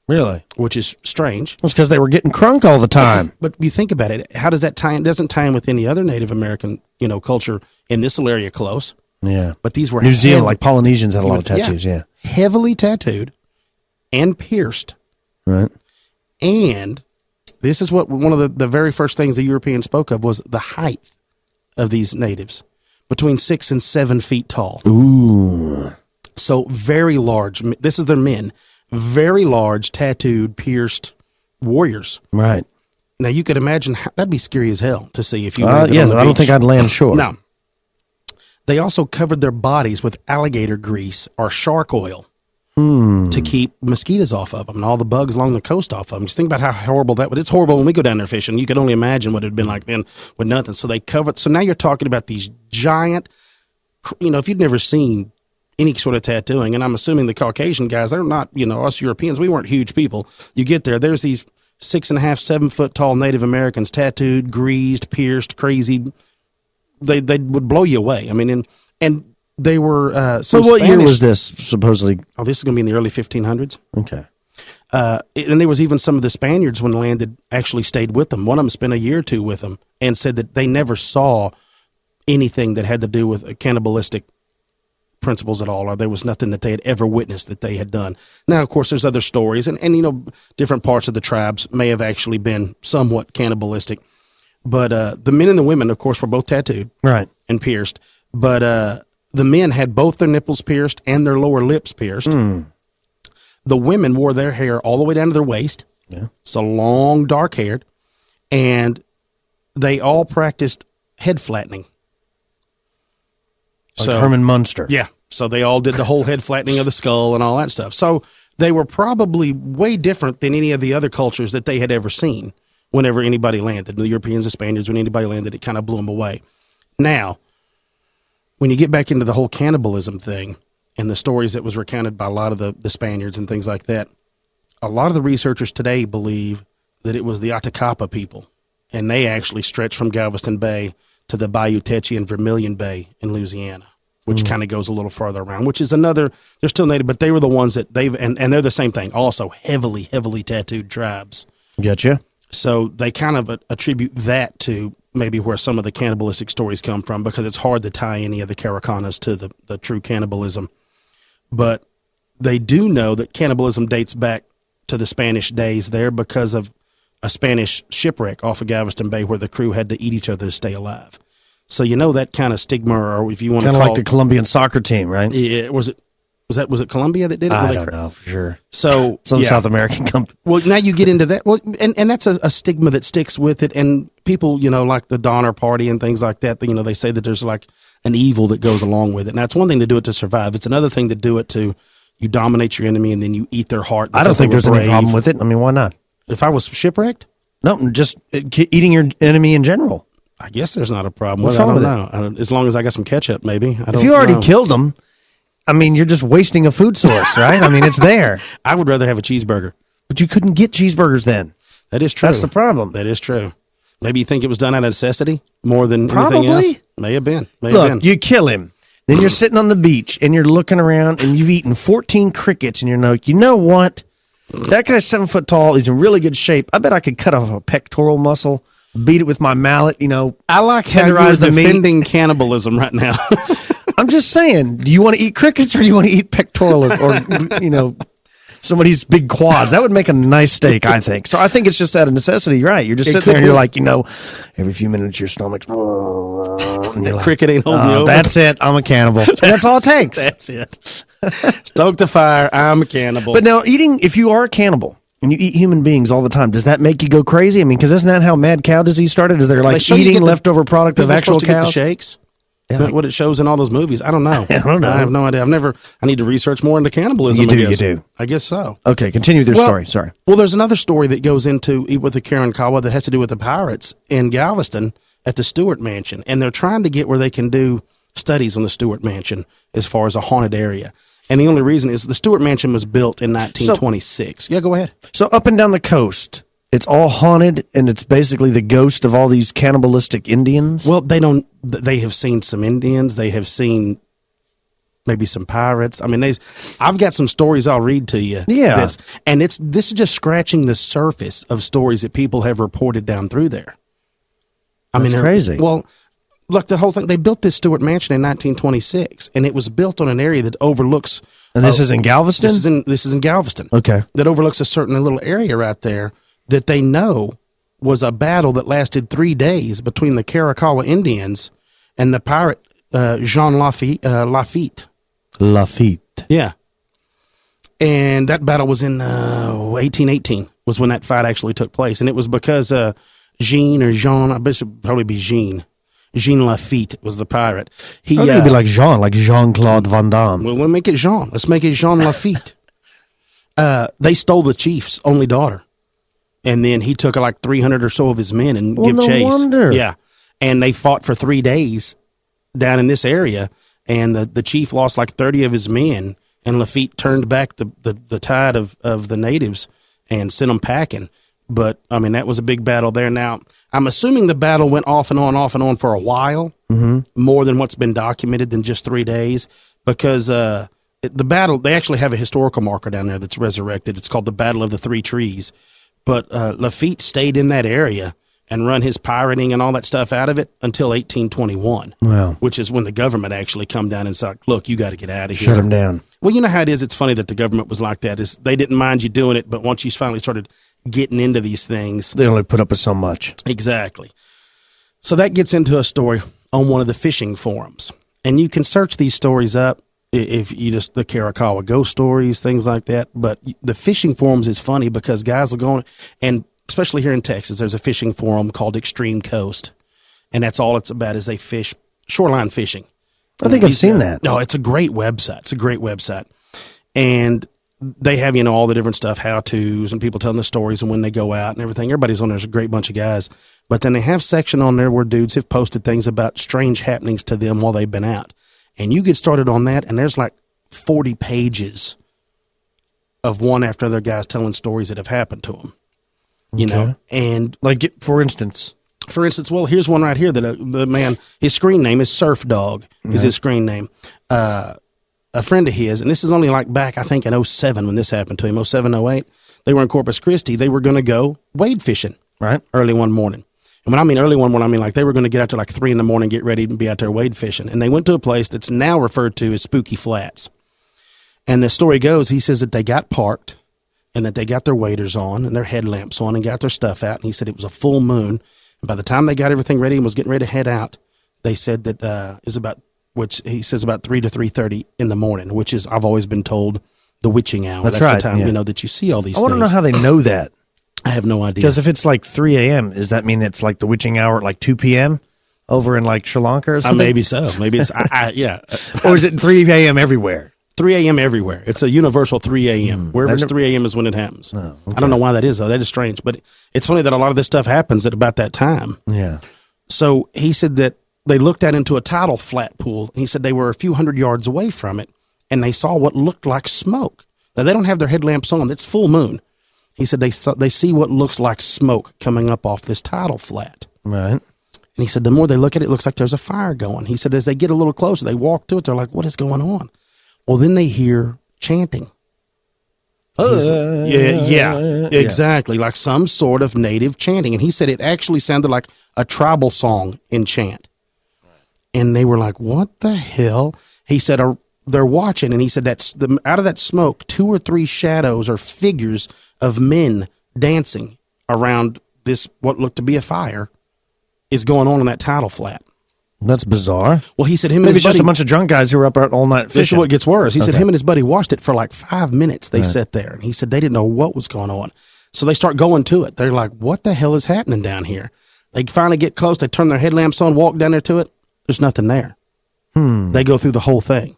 Really? Which is strange. Well, it's because they were getting crunk all the time. But you think about it, how does that tie in? It doesn't tie in with any other Native American, culture in this area close. Yeah. But these were New Zealand, like Polynesians had a lot of tattoos, yeah. Heavily tattooed and pierced. Right. And this is what one of the very first things the Europeans spoke of was the height of these natives, between 6 and 7 feet tall. Ooh. So very large. This is their men. Very large, tattooed, pierced warriors. Right. Now, you could imagine that'd be scary as hell to see if you I don't think I'd land short. No. They also covered their bodies with alligator grease or shark oil to keep mosquitoes off of them and all the bugs along the coast off of them. Just think about how horrible that would. It's horrible when we go down there fishing. You could only imagine what it would have been like then with nothing. So they covered. So now you're talking about these giant, if you'd never seen any sort of tattooing, and I'm assuming the Caucasian guys, they're not, us Europeans, we weren't huge people. You get there's these 6.5, 7 foot tall Native Americans, tattooed, greased, pierced, crazy. They would blow you away. I mean, and they were. So what year was this supposedly? Oh, this is going to be in the early 1500s. Okay. And there was even some of the Spaniards when landed actually stayed with them. One of them spent a year or two with them and said that they never saw anything that had to do with cannibalistic principles at all, or there was nothing that they had ever witnessed that they had done. Now, of course, there's other stories, and different parts of the tribes may have actually been somewhat cannibalistic. But the men and the women, of course, were both tattooed, right, and pierced. But the men had both their nipples pierced and their lower lips pierced. The women wore their hair all the way down to their waist. Yeah, so long, dark haired, and they all practiced head flattening. Like Herman Munster. Yeah. So they all did the whole head flattening of the skull and all that stuff. So they were probably way different than any of the other cultures that they had ever seen whenever anybody landed. The Europeans, the Spaniards, when anybody landed, it kind of blew them away. Now, when you get back into the whole cannibalism thing and the stories that was recounted by a lot of the Spaniards and things like that, a lot of the researchers today believe that it was the Atacapa people, and they actually stretched from Galveston Bay to the Bayou Teche and Vermilion Bay in Louisiana, which kind of goes a little farther around, which is another, they're still native, but they were the ones that and they're the same thing, also heavily tattooed tribes. Gotcha. So they kind of attribute that to maybe where some of the cannibalistic stories come from, because it's hard to tie any of the Caracanas to the true cannibalism. But they do know that cannibalism dates back to the Spanish days there because of a Spanish shipwreck off of Galveston Bay where the crew had to eat each other to stay alive. So that kind of stigma, or if you want to call kind of like the Colombian soccer team, right? Yeah, was it Colombia that did it? I don't know for sure. So some South American company. Well, now you get into that. Well, and that's a stigma that sticks with it. And people, like the Donner Party and things like that. They say that there's like an evil that goes along with it. Now, it's one thing to do it to survive. It's another thing to do it to you dominate your enemy and then you eat their heart. I don't think there's any problem with it. I mean, why not? If I was shipwrecked? No, just eating your enemy in general. I guess there's not a problem with it. I don't know. As long as I got some ketchup, maybe. If you already killed them, I mean, you're just wasting a food source, right? I mean, it's there. I would rather have a cheeseburger. But you couldn't get cheeseburgers then. That is true. That's the problem. That is true. Maybe you think it was done out of necessity more than anything else? May have been. Look, you kill him. Then you're sitting on the beach and you're looking around and you've eaten 14 crickets and you're like, you know what? That guy's 7 foot tall. He's in really good shape. I bet I could cut off a pectoral muscle, beat it with my mallet, I like tenderize how you're the defending cannibalism right now. I'm just saying, do you want to eat crickets or do you want to eat pectoral or somebody's big quads? That would make a nice steak, I think. So I think it's just out of necessity, right? You're just sitting there and you're like, every few minutes your stomach's... The cricket ain't holding you over. That's it. I'm a cannibal. That's all it takes. That's it. Stoke the fire. I'm a cannibal. But now, if you are a cannibal and you eat human beings all the time, does that make you go crazy? I mean, because isn't that how mad cow disease started? Is there like eating leftover product of actual cows? Get the shakes. Yeah. What it shows in all those movies. I don't know. I don't know. I have no idea. I need to research more into cannibalism. You do. I guess so. Okay, continue with your story. Sorry. Well, there's another story that goes into with the Karankawa that has to do with the pirates in Galveston at the Stewart Mansion. And they're trying to get where they can do studies on the Stewart Mansion as far as a haunted area. And the only reason is the Stewart Mansion was built in 1926. Yeah, go ahead. So up and down the coast, it's all haunted, and it's basically the ghost of all these cannibalistic Indians? Well, they have seen some Indians. They have seen maybe some pirates. I mean, I've got some stories I'll read to you. Yeah. This is just scratching the surface of stories that people have reported down through there. That's crazy. Well, look, the whole thing, they built this Stewart Mansion in 1926, and it was built on an area that overlooks... And this is in Galveston? This is in Galveston. Okay. That overlooks a certain little area right there that they know was a battle that lasted 3 days between the Caracawa Indians and the pirate Jean Lafitte. Lafitte. Yeah. And that battle was in 1818 was when that fight actually took place. And it was because Jean, I bet it would probably be Jean Lafitte was the pirate. I think it'd be like Jean-Claude Van Damme. Well, we'll make it Jean. Let's make it Jean Lafitte. They stole the chief's only daughter. And then he took like 300 or so of his men and give chase. No wonder. Yeah. And they fought for 3 days down in this area. And the chief lost like 30 of his men. And Lafitte turned back the tide of the natives and sent them packing. But, I mean, that was a big battle there. Now, I'm assuming the battle went off and on for a while, more than what's been documented than just 3 days. Because the battle, they actually have a historical marker down there that's resurrected. It's called the Battle of the Three Trees. But Lafitte stayed in that area and run his pirating and all that stuff out of it until 1821. Wow. Which is when the government actually come down and said, look, you got to get out of here. Shut him down. Well, you know how it is. It's funny that the government was like that. Is they didn't mind you doing it, but once you finally started getting into these things. They only put up with so much. Exactly. So that gets into a story on one of the fishing forums. And you can search these stories up if you just the Caracawa ghost stories, things like that. But the fishing forums is funny because guys will go on and especially here in Texas, there's a fishing forum called Extreme Coast, and that's all it's about is they fish shoreline fishing. I think I've seen that. No, it's a great website. It's a great website. And they have, all the different stuff, how-tos, and people telling the stories and when they go out and everything. Everybody's on there. There's a great bunch of guys. But then they have section on there where dudes have posted things about strange happenings to them while they've been out. And you get started on that, and there's like 40 pages of one after another guys telling stories that have happened to them. You know? And like, for instance, well, here's one right here that the man, his screen name is Surf Dog, is his screen name. A friend of his, and this is only like back, I think, in 07 when this happened to him, 07, 08. They were in Corpus Christi. They were going to go wade fishing early one morning. And when I mean early one morning, I mean like they were going to get out there like 3 in the morning, get ready and be out there wade fishing. And they went to a place that's now referred to as Spooky Flats. And the story goes, he says that they got parked and that they got their waders on and their headlamps on and got their stuff out. And he said it was a full moon. And by the time they got everything ready and was getting ready to head out, they said that is about, which he says about 3 to 3:30 in the morning, which is, I've always been told, the witching hour. That's right, the time, that you see all these things. I want to know how they know that. I have no idea. Because if it's like 3 a.m., does that mean it's like the witching hour at like 2 p.m. over in like Sri Lanka or something? Maybe so. Maybe it's, yeah. Or is it 3 a.m. everywhere? 3 a.m. everywhere. It's a universal 3 a.m. Wherever it's 3 a.m. is when it happens. Oh, okay. I don't know why that is, though. That is strange. But it's funny that a lot of this stuff happens at about that time. Yeah. So he said that they looked out into a tidal flat pool. And he said they were a few hundred yards away from it, and they saw what looked like smoke. Now, they don't have their headlamps on. It's full moon. He said they see what looks like smoke coming up off this tidal flat. Right. And he said the more they look at it, it looks like there's a fire going. He said as they get a little closer, they walk to it. They're like, what is going on? Well, then they hear chanting. Yeah, exactly. Like some sort of native chanting. And he said it actually sounded like a tribal song in chant. And they were like, what the hell? He said, they're watching. And he said, out of that smoke, 2 or 3 shadows or figures of men dancing around this, what looked to be a fire, is going on in that tidal flat. That's bizarre. Well, he said him Maybe and his it's just buddy, a bunch of drunk guys who were up all night fishing. this is what gets worse. He said Okay. him and his buddy watched it for like 5 minutes. They sat there, and he said they didn't know what was going on. So they start going to it. They're like, what the hell is happening down here? They finally get close. They turn their headlamps on, walk down there to it. There's nothing there. They go through the whole thing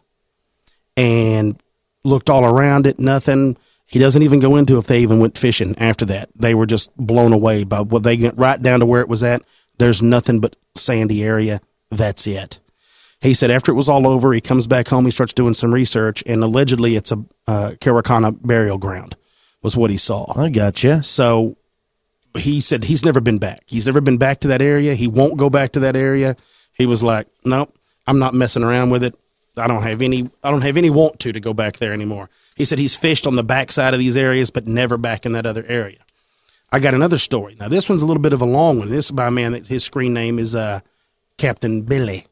and looked all around it, nothing. He doesn't even go into if they even went fishing after that. They were just blown away by what they get right down to where it was at. There's nothing but sandy area. That's it. He said after it was all over, he comes back home, he starts doing some research, and allegedly it's a Karakana burial ground was what he saw. I gotcha. So he said he's never been back. He's never been back to that area. He won't go back to that area. He was like, nope, I'm not messing around with it. I don't have any want to go back there anymore. He said he's fished on the backside of these areas, but never back in that other area. I got another story. Now, this one's a little bit of a long one. This is by a man that his screen name is Captain Billy.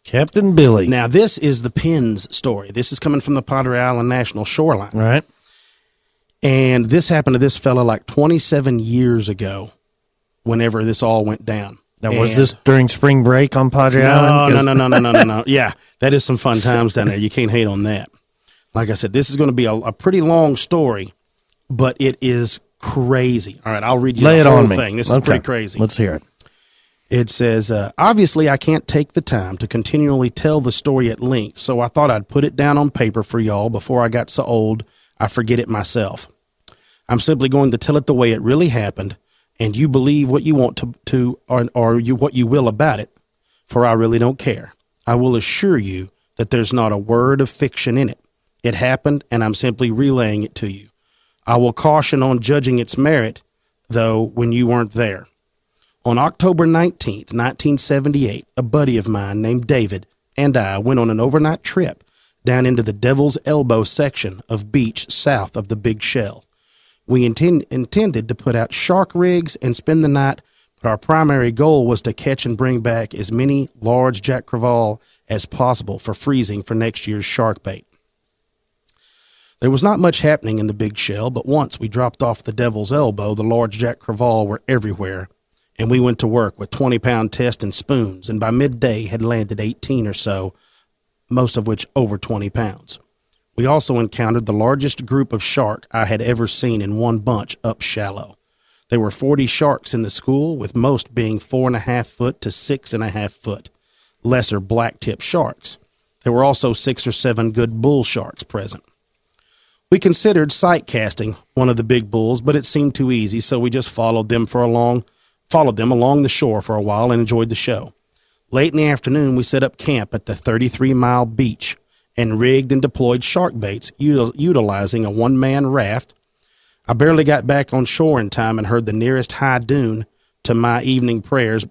Captain Billy. Now, this is the Pins story. This is coming from the Padre Island National Shoreline. Right. And this happened to this fella like 27 years ago, whenever this all went down. Now, was this during spring break on Padre Island? No. Yeah, that is some fun times down there. You can't hate on that. Like I said, this is going to be a pretty long story, but it is crazy. All right, I'll read you Lay the it whole on me. thing. This is pretty crazy. Let's hear it. It says, obviously I can't take the time to continually tell the story at length, so I thought I'd put it down on paper for y'all before I got so old I forget it myself. I'm simply going to tell it the way it really happened, and you believe what you want or what you will about it, for I really don't care. I will assure you that there's not a word of fiction in it. It happened, and I'm simply relaying it to you. I will caution on judging its merit, though, when you weren't there. On October 19th, 1978, a buddy of mine named David and I went on an overnight trip down into the Devil's Elbow section of beach south of the Big Shell. We intended to put out shark rigs and spend the night, but our primary goal was to catch and bring back as many large Jack Crevalle as possible for freezing for next year's shark bait. There was not much happening in the Big Shell, but once we dropped off the Devil's Elbow, the large Jack Crevalle were everywhere, and we went to work with 20-pound test and spoons, and by midday had landed 18 or so, most of which over 20 pounds. We also encountered the largest group of shark I had ever seen in one bunch up shallow. There were 40 sharks in the school, with most being 4.5 foot to 6.5 foot, lesser black-tip sharks. There were also 6 or 7 good bull sharks present. We considered sight casting one of the big bulls, but it seemed too easy, so we just followed them along the shore for a while and enjoyed the show. Late in the afternoon, we set up camp at the 33-mile beach and rigged and deployed shark baits, utilizing a one-man raft. I barely got back on shore in time and heard the nearest high dune to my evening prayers.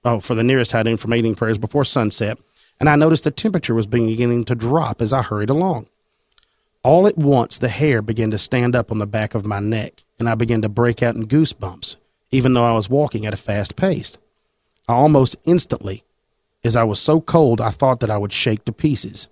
For the nearest high dune for my evening prayers before sunset, and I noticed the temperature was beginning to drop as I hurried along. All at once, the hair began to stand up on the back of my neck, and I began to break out in goosebumps, even though I was walking at a fast pace. I almost instantly, as I was so cold, I thought that I would shake to pieces.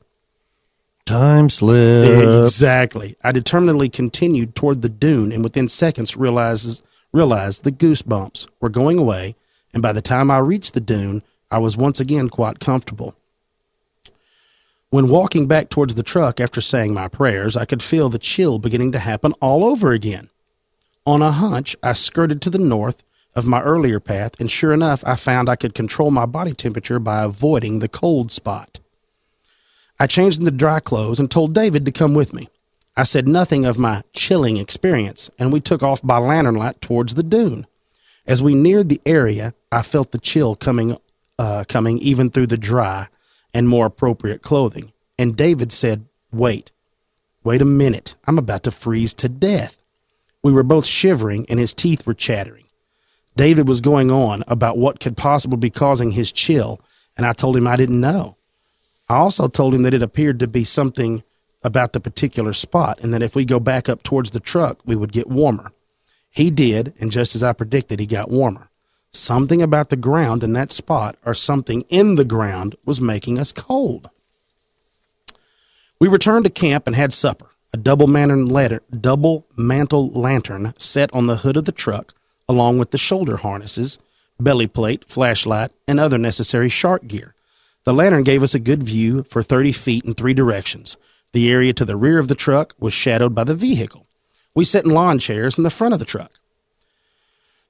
Time slip. Exactly. I determinedly continued toward the dune, and within seconds realized the goosebumps were going away, and by the time I reached the dune, I was once again quite comfortable. When walking back towards the truck after saying my prayers, I could feel the chill beginning to happen all over again. On a hunch, I skirted to the north of my earlier path, and sure enough, I found I could control my body temperature by avoiding the cold spot. I changed into dry clothes and told David to come with me. I said nothing of my chilling experience, and we took off by lantern light towards the dune. As we neared the area, I felt the chill coming even through the dry and more appropriate clothing. And David said, wait a minute, I'm about to freeze to death. We were both shivering, and his teeth were chattering. David was going on about what could possibly be causing his chill, and I told him I didn't know. I also told him that it appeared to be something about the particular spot, and that if we go back up towards the truck, we would get warmer. He did, and just as I predicted, he got warmer. Something about the ground in that spot, or something in the ground, was making us cold. We returned to camp and had supper. A double mantle lantern set on the hood of the truck, along with the shoulder harnesses, belly plate, flashlight, and other necessary shark gear. The lantern gave us a good view for 30 feet in 3 directions. The area to the rear of the truck was shadowed by the vehicle. We sat in lawn chairs in the front of the truck.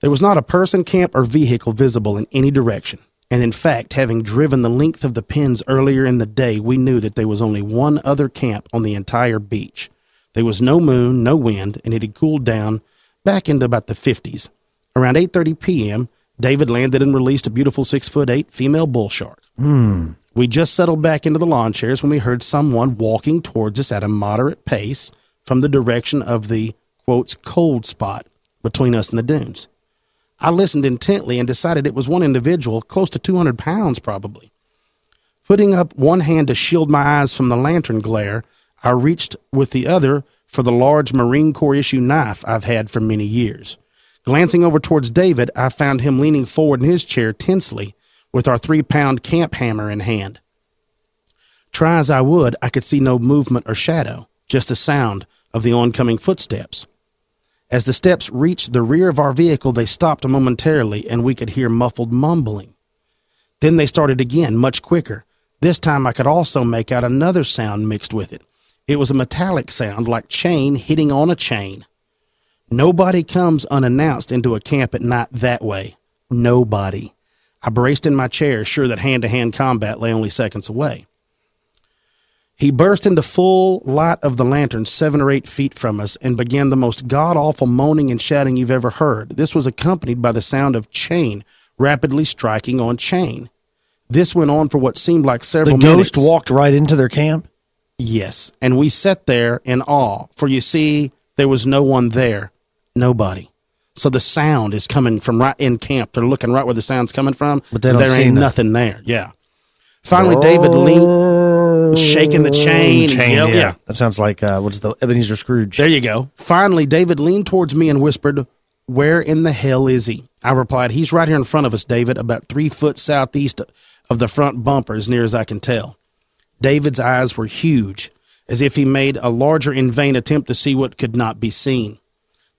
There was not a person, camp, or vehicle visible in any direction, and in fact, having driven the length of the pins earlier in the day, we knew that there was only one other camp on the entire beach. There was no moon, no wind, and it had cooled down back into about the 50s. Around 8:30 p.m., David landed and released a beautiful 6'8" female bull shark. We just settled back into the lawn chairs when we heard someone walking towards us at a moderate pace from the direction of the, quotes, cold spot between us and the dunes. I listened intently and decided it was one individual, close to 200 pounds probably. Putting up one hand to shield my eyes from the lantern glare, I reached with the other for the large Marine Corps issue knife I've had for many years. Glancing over towards David, I found him leaning forward in his chair tensely with our 3-pound camp hammer in hand. Try as I would, I could see no movement or shadow, just the sound of the oncoming footsteps. As the steps reached the rear of our vehicle, they stopped momentarily, and we could hear muffled mumbling. Then they started again, much quicker. This time I could also make out another sound mixed with it. It was a metallic sound, like chain hitting on a chain. Nobody comes unannounced into a camp at night that way. Nobody. I braced in my chair, sure that hand-to-hand combat lay only seconds away. He burst into full light of the lantern 7 or 8 feet from us and began the most god-awful moaning and shouting you've ever heard. This was accompanied by the sound of chain rapidly striking on chain. This went on for what seemed like several minutes. The ghost walked right into their camp? Yes, and we sat there in awe, for you see, there was no one there. Nobody. So the sound is coming from right in camp. They're looking right where the sound's coming from. But they don't there see ain't nothing there. Yeah. Finally, David leaned, shaking the chain. Yeah. That sounds like, what's the Ebenezer Scrooge? There you go. Finally, David leaned towards me and whispered, "Where in the hell is he?" I replied, "He's right here in front of us, David, about 3 foot southeast of the front bumper, as near as I can tell." David's eyes were huge, as if he made a larger in vain attempt to see what could not be seen.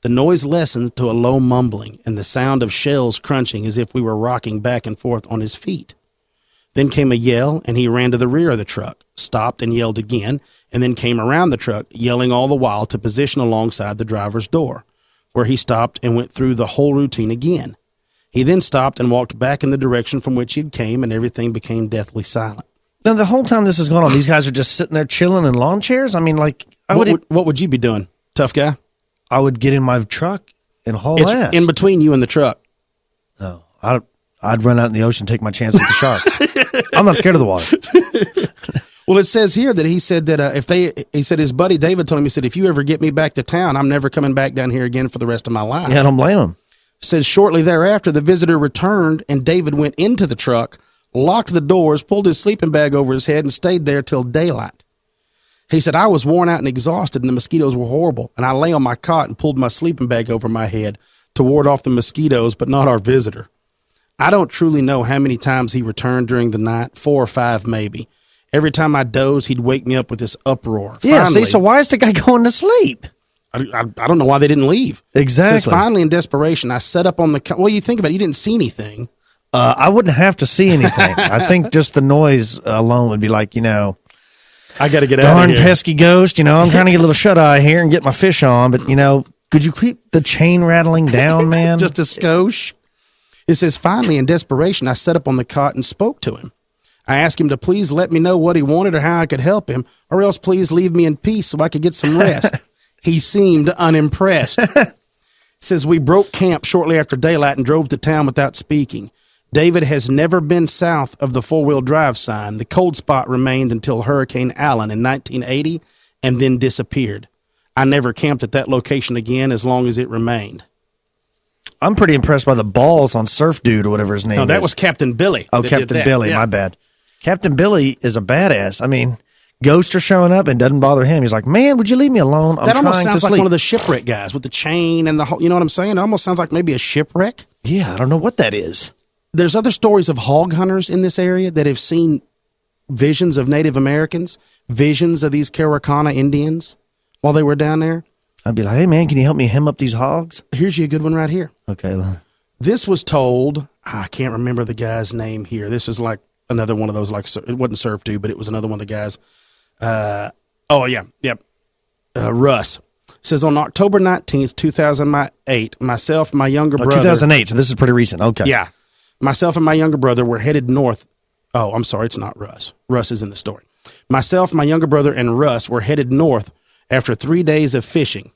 The noise lessened to a low mumbling, and the sound of shells crunching as if we were rocking back and forth on his feet. Then came a yell, and he ran to the rear of the truck, stopped and yelled again, and then came around the truck, yelling all the while to position alongside the driver's door. where he stopped and went through the whole routine again. He then stopped and walked back in the direction from which he came, and everything became deathly silent. Now, the whole time this is going on, these guys are just sitting there chilling in lawn chairs? I mean, like, What would you be doing, tough guy? I would get in my truck and haul It's ass. in between you and the truck. No, I'd run out in the ocean, take my chance with the sharks. I'm not scared of the water. Well, it says here that he said that he said his buddy David told him, he said, if you ever get me back to town, I'm never coming back down here again for the rest of my life. Yeah, I don't blame him. Says shortly thereafter, the visitor returned and David went into the truck, locked the doors, pulled his sleeping bag over his head, and stayed there till daylight. He said, I was worn out and exhausted, and the mosquitoes were horrible, and I lay on my cot and pulled my sleeping bag over my head to ward off the mosquitoes, but not our visitor. I don't truly know how many times he returned during the night, 4 or 5 maybe. Every time I dozed, he'd wake me up with this uproar. Yeah, Finally, see, so why is the guy going to sleep? I don't know why they didn't leave. Exactly. Says, finally, in desperation, I set up on the... Well, you think about it, you didn't see anything. I wouldn't have to see anything. I think just the noise alone would be like, I got to get out darn of here. pesky ghost, I'm trying to get a little shut-eye here and get my fish on, but, could you keep the chain rattling down, man? Just a skosh. It says, finally, in desperation, I sat up on the cot and spoke to him. I asked him to please let me know what he wanted or how I could help him, or else please leave me in peace so I could get some rest. He seemed unimpressed. Says, we broke camp shortly after daylight and drove to town without speaking. David has never been south of the 4-wheel drive sign. The cold spot remained until Hurricane Allen in 1980 and then disappeared. I never camped at that location again as long as it remained. I'm pretty impressed by the balls on Surf Dude or whatever his name is. No, that was Captain Billy. Oh, that Captain did that. Billy, Yeah. my bad. Captain Billy is a badass. I mean, ghosts are showing up and it doesn't bother him. He's like, man, would you leave me alone? I'm That almost trying sounds to like sleep. one of the shipwreck guys with the chain and the whole, you know what I'm saying? It almost sounds like maybe a shipwreck. Yeah, I don't know what that is. There's other stories of hog hunters in this area that have seen visions of Native Americans, visions of these Caracana Indians while they were down there. I'd be like, hey, man, can you help me hem up these hogs? Here's you a good one right here. Okay. This was told, I can't remember the guy's name here. This is like another one of those, like, it wasn't Surf Dude, but it was another one of the guys. Russ. Says on October 19th, 2008, myself, my younger brother. 2008, so this is pretty recent. Okay. Yeah. Myself and my younger brother were headed north. Oh, I'm sorry, it's not Russ. Russ is in the story. Myself, my younger brother, and Russ were headed north after 3 days of fishing.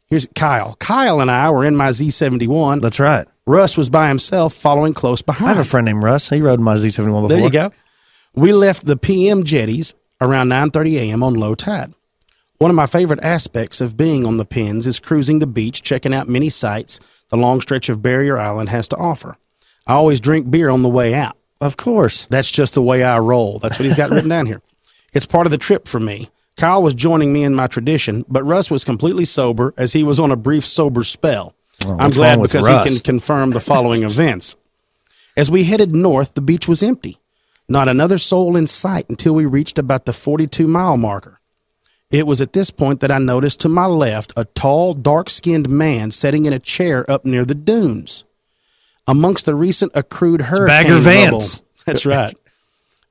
Here's Kyle. Kyle and I were in my Z71. That's right. Russ was by himself, following close behind. I have a friend named Russ. He rode my Z71 before. There you go. We left the PM jetties around 9:30 a.m. on low tide. One of my favorite aspects of being on the Pins is cruising the beach, checking out many sights the long stretch of Barrier Island has to offer. I always drink beer on the way out. Of course. That's just the way I roll. That's what he's got written down here. It's part of the trip for me. Kyle was joining me in my tradition, but Russ was completely sober as he was on a brief sober spell. I'm glad because he can confirm the following events. As we headed north, the beach was empty. Not another soul in sight until we reached about the 42-mile marker. It was at this point that I noticed to my left a tall, dark-skinned man sitting in a chair up near the dunes. Amongst the recent accrued hurricane Bagger Vance. rubble. That's right.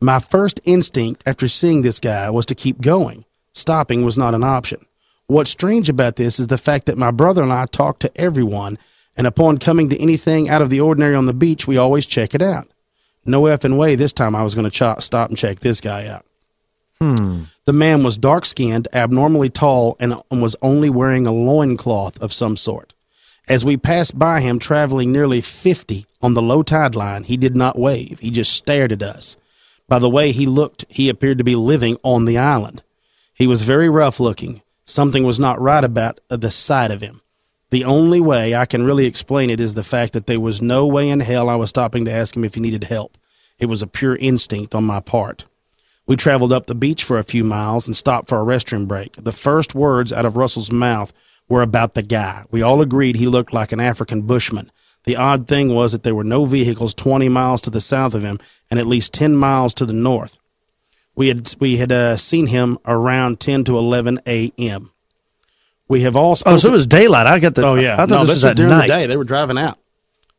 My first instinct after seeing this guy was to keep going. Stopping was not an option. What's strange about this is the fact that my brother and I talk to everyone, and upon coming to anything out of the ordinary on the beach, we always check it out. No effing way this time I was going to stop and check this guy out. The man was dark-skinned, abnormally tall, and was only wearing a loincloth of some sort. As we passed by him traveling nearly 50 on the low tide line, he did not wave. He just stared at us. By the way he looked, he appeared to be living on the island. He was very rough-looking. Something was not right about the sight of him. The only way I can really explain it is the fact that there was no way in hell I was stopping to ask him if he needed help. It was a pure instinct on my part. We traveled up the beach for a few miles and stopped for a restroom break. The first words out of Russell's mouth were about the guy. We all agreed he looked like an African bushman. The odd thing was that there were no vehicles 20 miles to the south of him and at least 10 miles to the north. We had seen him around 10 to 11 a.m. We have all spoken. Oh, so it was daylight. I got the. Oh, yeah. I thought this was at during night. the day. They were driving out.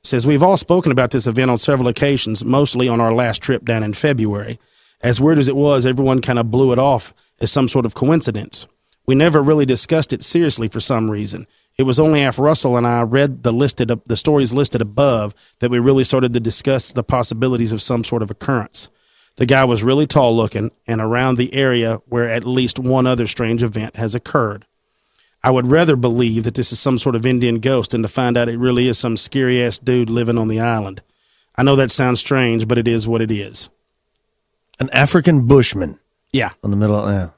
Says, we've all spoken about this event on several occasions, mostly on our last trip down in February. As weird as it was, everyone kind of blew it off as some sort of coincidence. We never really discussed it seriously for some reason. It was only after Russell and I read the stories listed above that we really started to discuss the possibilities of some sort of occurrence. The guy was really tall looking and around the area where at least one other strange event has occurred. I would rather believe that this is some sort of Indian ghost than to find out it really is some scary-ass dude living on the island. I know that sounds strange, but it is what it is. An African bushman. Yeah. On the middle, yeah.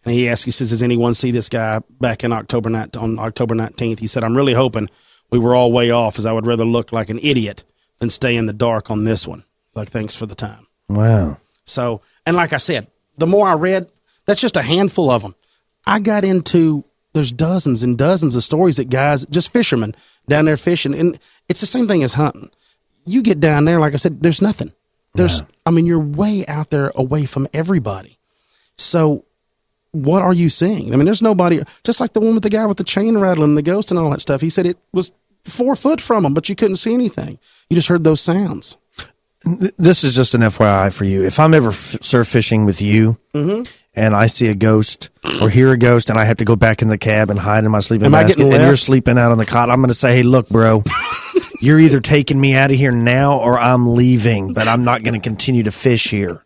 And he says, does anyone see this guy back in on October 19th? He said, I'm really hoping we were all way off, as I would rather look like an idiot than stay in the dark on this one. Like, thanks for the time. Wow. So, and like I said, the more I read, that's just a handful of them. I got into, there's dozens and dozens of stories that guys, just fishermen down there fishing. And it's the same thing as hunting. You get down there, like I said, there's nothing. You're way out there away from everybody. So what are you seeing? I mean, there's nobody, just like the one with the guy with the chain rattling, the ghost and all that stuff. He said it was 4 foot from him, but you couldn't see anything. You just heard those sounds. This is just an FYI for you. If I'm ever surf fishing with you and I see a ghost or hear a ghost and I have to go back in the cab and hide in my sleeping basket and you're sleeping out on the cot, I'm going to say, hey, look, bro, you're either taking me out of here now or I'm leaving, but I'm not going to continue to fish here.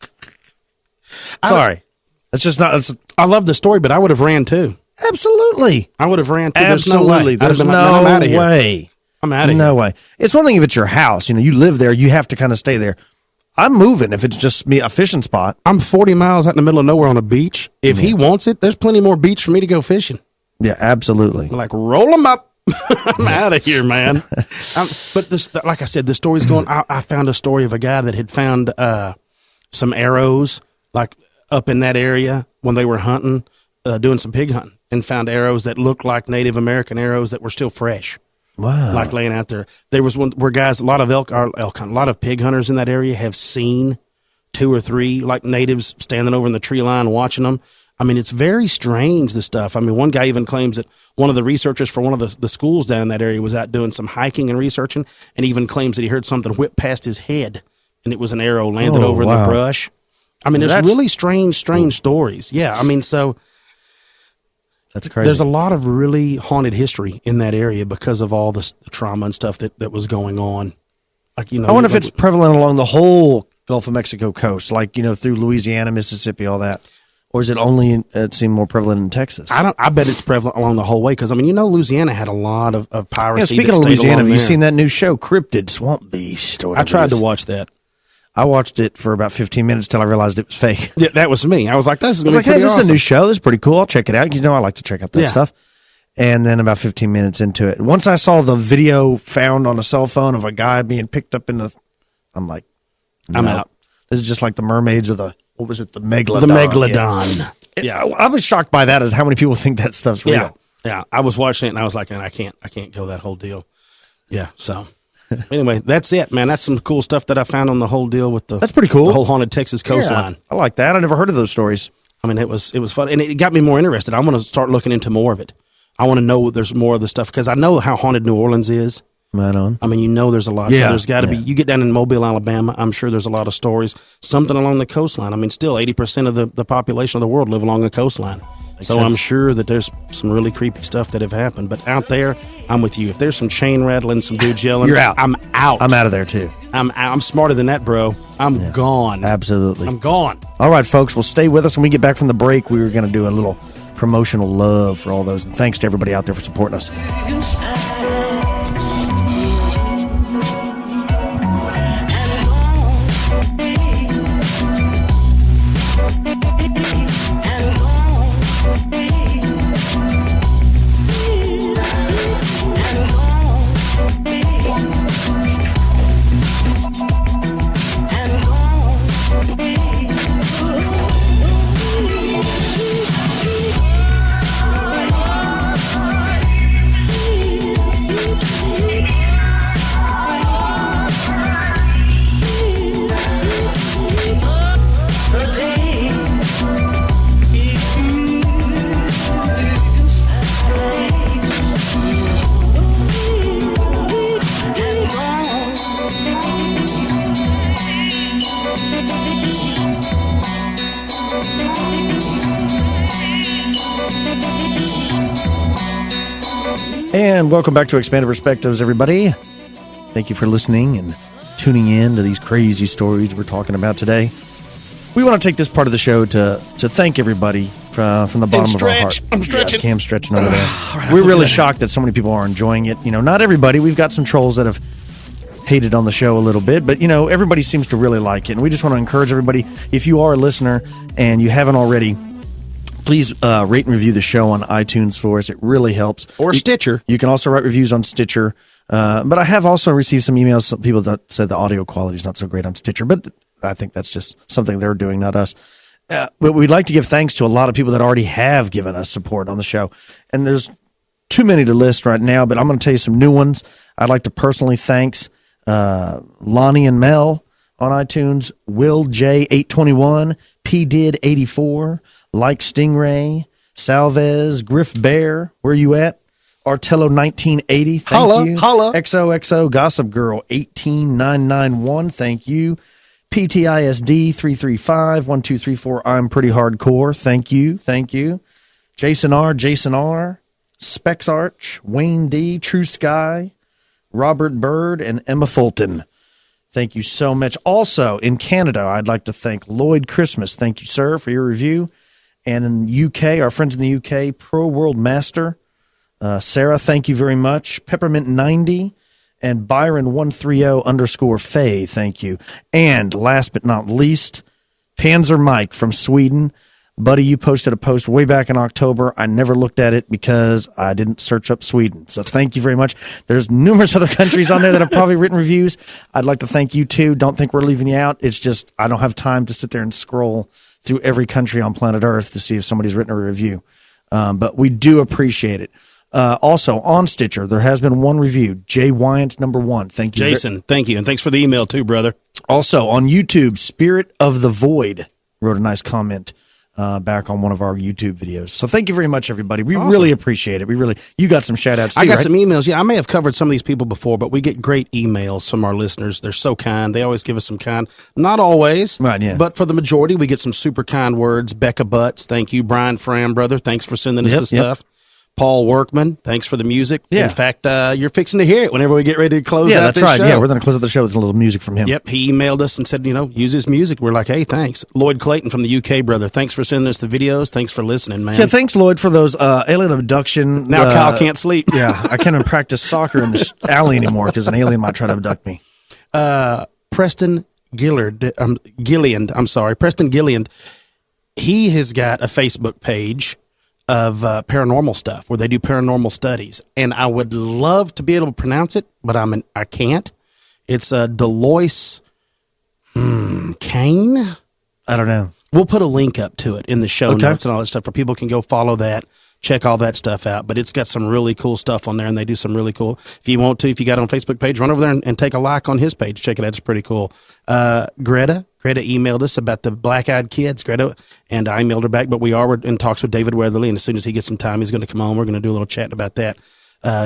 Sorry. That's just not. I love the story, but I would have ran too. Absolutely. I would have ran too. Absolutely. There's no way. I'm out of here. way. I'm out of here. No way. It's one thing if it's your house. You live there. You have to kind of stay there. I'm moving if it's just me, a fishing spot. I'm 40 miles out in the middle of nowhere on a beach. If he wants it, there's plenty more beach for me to go fishing. Yeah, absolutely. I'm like, roll them up. I'm out of here, man. But this, like I said, the story's going. I found a story of a guy that had found some arrows, like up in that area when they were hunting, doing some pig hunting, and found arrows that looked like Native American arrows that were still fresh. Wow. Like laying out there. There was one where guys, a lot of a lot of pig hunters in that area have seen 2 or 3 like natives standing over in the tree line watching them. I mean, it's very strange, the stuff. I mean, one guy even claims that one of the researchers for one of the schools down in that area was out doing some hiking and researching, and even claims that he heard something whip past his head, and it was an arrow landed over in the brush. I mean, there's really strange stories. Yeah, I mean, so that's crazy. There's a lot of really haunted history in that area because of all the trauma and stuff that was going on. Like, I wonder if it's prevalent along the whole Gulf of Mexico coast, like, through Louisiana, Mississippi, all that. Or is it only, it seemed more prevalent in Texas? I bet it's prevalent along the whole way because, Louisiana had a lot of piracy. Yeah, speaking of Louisiana, have you seen that new show, Cryptid Swamp Beast? I tried to watch that. I watched it for about 15 minutes till I realized it was fake. Yeah, that was me. I was like, this is going to be pretty this awesome. is a new show. This is pretty cool. I'll check it out. I like to check out that stuff. And then about 15 minutes into it, once I saw the video found on a cell phone of a guy being picked up I'm like, no. I'm out. This is just like the mermaids or the Megalodon. The Megalodon. Yeah. I was shocked by that as how many people think that stuff's real. Yeah. I was watching it and I was like, I can't go that whole deal. Yeah. So anyway, that's it, man. That's some cool stuff that I found on the whole deal with that's pretty cool. The whole haunted Texas coastline. Yeah, I like that. I never heard of those stories. I mean, it was fun, and it got me more interested. I want to start looking into more of it. I want to know there's more of the stuff because I know how haunted New Orleans is. Right on. I mean, there's a lot. Yeah, so there's got to be. You get down in Mobile, Alabama. I'm sure there's a lot of stories. Something along the coastline. I mean, still 80% of the population of the world live along the coastline. So I'm sure that there's some really creepy stuff that have happened. But out there, I'm with you. If there's some chain rattling, some dudes yelling, you're out. I'm out. I'm out of there too. I'm smarter than that, bro. I'm gone. Absolutely. I'm gone. All right, folks. Well, stay with us. When we get back from the break, we were going to do a little promotional love for all those. And thanks to everybody out there for supporting us. And welcome back to Expanded Perspectives, everybody. Thank you for listening and tuning in to these crazy stories we're talking about today. We want to take this part of the show to thank everybody from the bottom of our heart. I'm stretching. Yeah, Cam's stretching over there. We're really shocked that so many people are enjoying it. You know, not everybody. We've got some trolls that have hated on the show a little bit, but, you know, everybody seems to really like it. And we just want to encourage everybody, if you are a listener and you haven't already, please rate and review the show on iTunes for us. It really helps. Or Stitcher. You can also write reviews on Stitcher. But I have also received some emails, some people that said the audio quality is not so great on Stitcher, but I think that's just something they're doing, not us. But we'd like to give thanks to a lot of people that already have given us support on the show. And there's too many to list right now, but I'm going to tell you some new ones. I'd like to personally thanks Lonnie and Mel on iTunes, Will J821, P Did 84, Like Stingray, Salvez, Griff Bear, where you at? Artello 1980, thank you. Holla. XOXO, Gossip Girl 18991, thank you. PTISD 335 1234, I'm Pretty Hardcore, thank you. Jason R, Specs Arch, Wayne D, True Sky, Robert Bird, and Emma Fulton. Thank you so much. Also, in Canada, I'd like to thank Lloyd Christmas. Thank you, sir, for your review. And in the UK, our friends in the UK, Pro World Master, Sarah, thank you very much. Peppermint 90 and Byron 130 _ Faye, thank you. And last but not least, Panzer Mike from Sweden. Buddy, you posted a post way back in October. I never looked at it because I didn't search up Sweden. So thank you very much. There's numerous other countries on there that have probably written reviews. I'd like to thank you too. Don't think we're leaving you out. It's just I don't have time to sit there and scroll through every country on planet Earth to see if somebody's written a review. But we do appreciate it. Also on Stitcher, there has been one review. Jay Wyant, #1. Thank you, Jason. Thank you, and thanks for the email too, brother. Also on YouTube, Spirit of the Void wrote a nice comment back on one of our YouTube videos. So thank you very much, everybody. We really appreciate it. You got some shout outs too, I got right? some emails. Yeah, I may have covered some of these people before, but we get great emails from our listeners. They're so kind. They always give us some kind. Not always, right? Yeah. But for the majority, we get some super kind words. Becca Butts, thank you. Brian Fram, brother, thanks for sending us the stuff. Paul Workman, thanks for the music. Yeah. In fact, you're fixing to hear it whenever we get ready to close out that's this right. show. Yeah, we're going to close out the show with a little music from him. Yep, he emailed us and said, use his music. We're like, hey, thanks. Lloyd Clayton from the UK, brother, thanks for sending us the videos. Thanks for listening, man. Yeah, thanks, Lloyd, for those alien abduction. Now Kyle can't sleep. Yeah, I can't even practice soccer in this alley anymore because an alien might try to abduct me. Preston Gilliand, he has got a Facebook page of paranormal stuff where they do paranormal studies, and I would love to be able to pronounce it, but I can't. It's Delois Kane. I don't know. We'll put a link up to it in the show notes and all that stuff where people can go follow that, check all that stuff out. But it's got some really cool stuff on there, and they do some really cool. If you want to, if you got it on Facebook page, run over there and take a like on his page. Check it out. It's pretty cool. Greta emailed us about the black-eyed kids, Greta, and I emailed her back, but we are in talks with David Weatherly, and as soon as he gets some time, he's going to come on. We're going to do a little chat about that.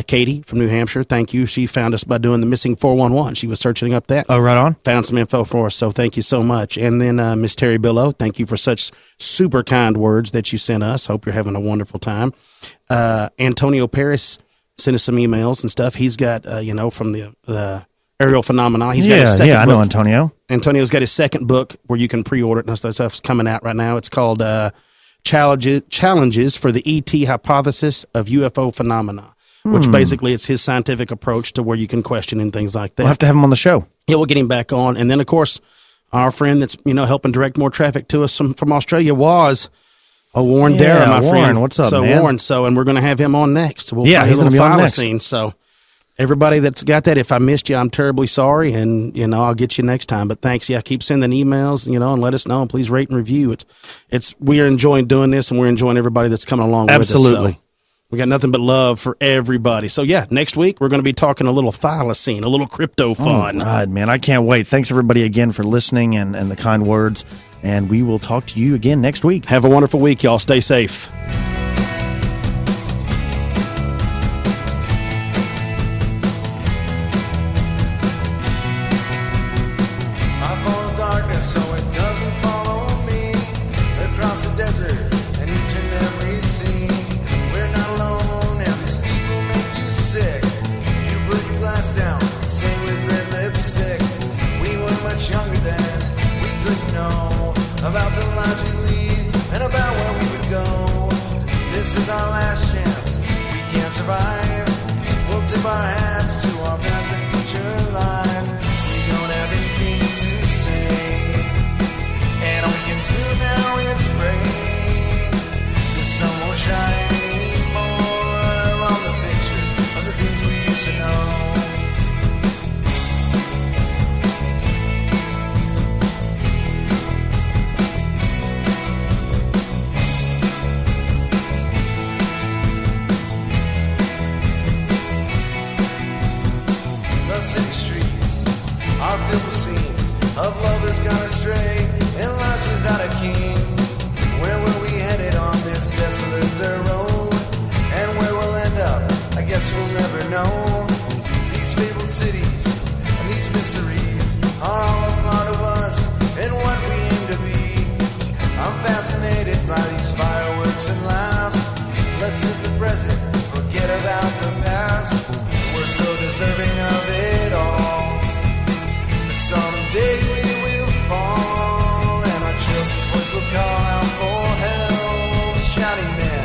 Katie from New Hampshire, thank you. She found us by doing the missing 411. She was searching up that. Oh, right on. Found some info for us, so thank you so much. And then Miss Terry Billow, thank you for such super kind words that you sent us. Hope you're having a wonderful time. Antonio Paris sent us some emails and stuff. He's got, from the aerial phenomena. He's got his second book. I know Antonio. Antonio's got his second book where you can pre-order it, and that stuff's coming out right now. It's called Challenges for the ET Hypothesis of UFO Phenomena, which basically it's his scientific approach to where you can question and things like that. We'll have to have him on the show. Yeah, we'll get him back on. And then, of course, our friend that's, helping direct more traffic to us from Australia was Warren Darragh, my friend. Warren, what's up, man? Warren, and we're going to have him on next. We'll play he's a little going to be on next. scene. So everybody that's got that, if I missed you, I'm terribly sorry, and, I'll get you next time. But thanks. Yeah, keep sending emails, and let us know. And please rate and review. We are enjoying doing this, and we're enjoying everybody that's coming along with us. Absolutely. So we got nothing but love for everybody. So, yeah, next week we're going to be talking a little thylacine, a little crypto fun. Oh, God, man, I can't wait. Thanks, everybody, again for listening and the kind words. And we will talk to you again next week. Have a wonderful week, y'all. Stay safe. Desert and each and every scene. We're not alone, and these people make you much younger then. We couldn't know about the lives we lead and about where we would go. This is our last chance. We can't survive. We'll tip our hats to our past and future lives. We don't have anything to say, and all we can do now is pray the sun won't shine anymore on the pictures of the things we used to know. The city streets are filled with scenes of lovers gone astray and lives without a king. Where were we headed on this desolate dirt road? And where we'll end up, I guess we'll never know. These fabled cities and these mysteries are all a part of us and what we aim to be. I'm fascinated by these fireworks and laughs. Let's live the present, forget about the past. We're so deserving of it all. Someday we will fall, and our children's voice will call out for help, shouting men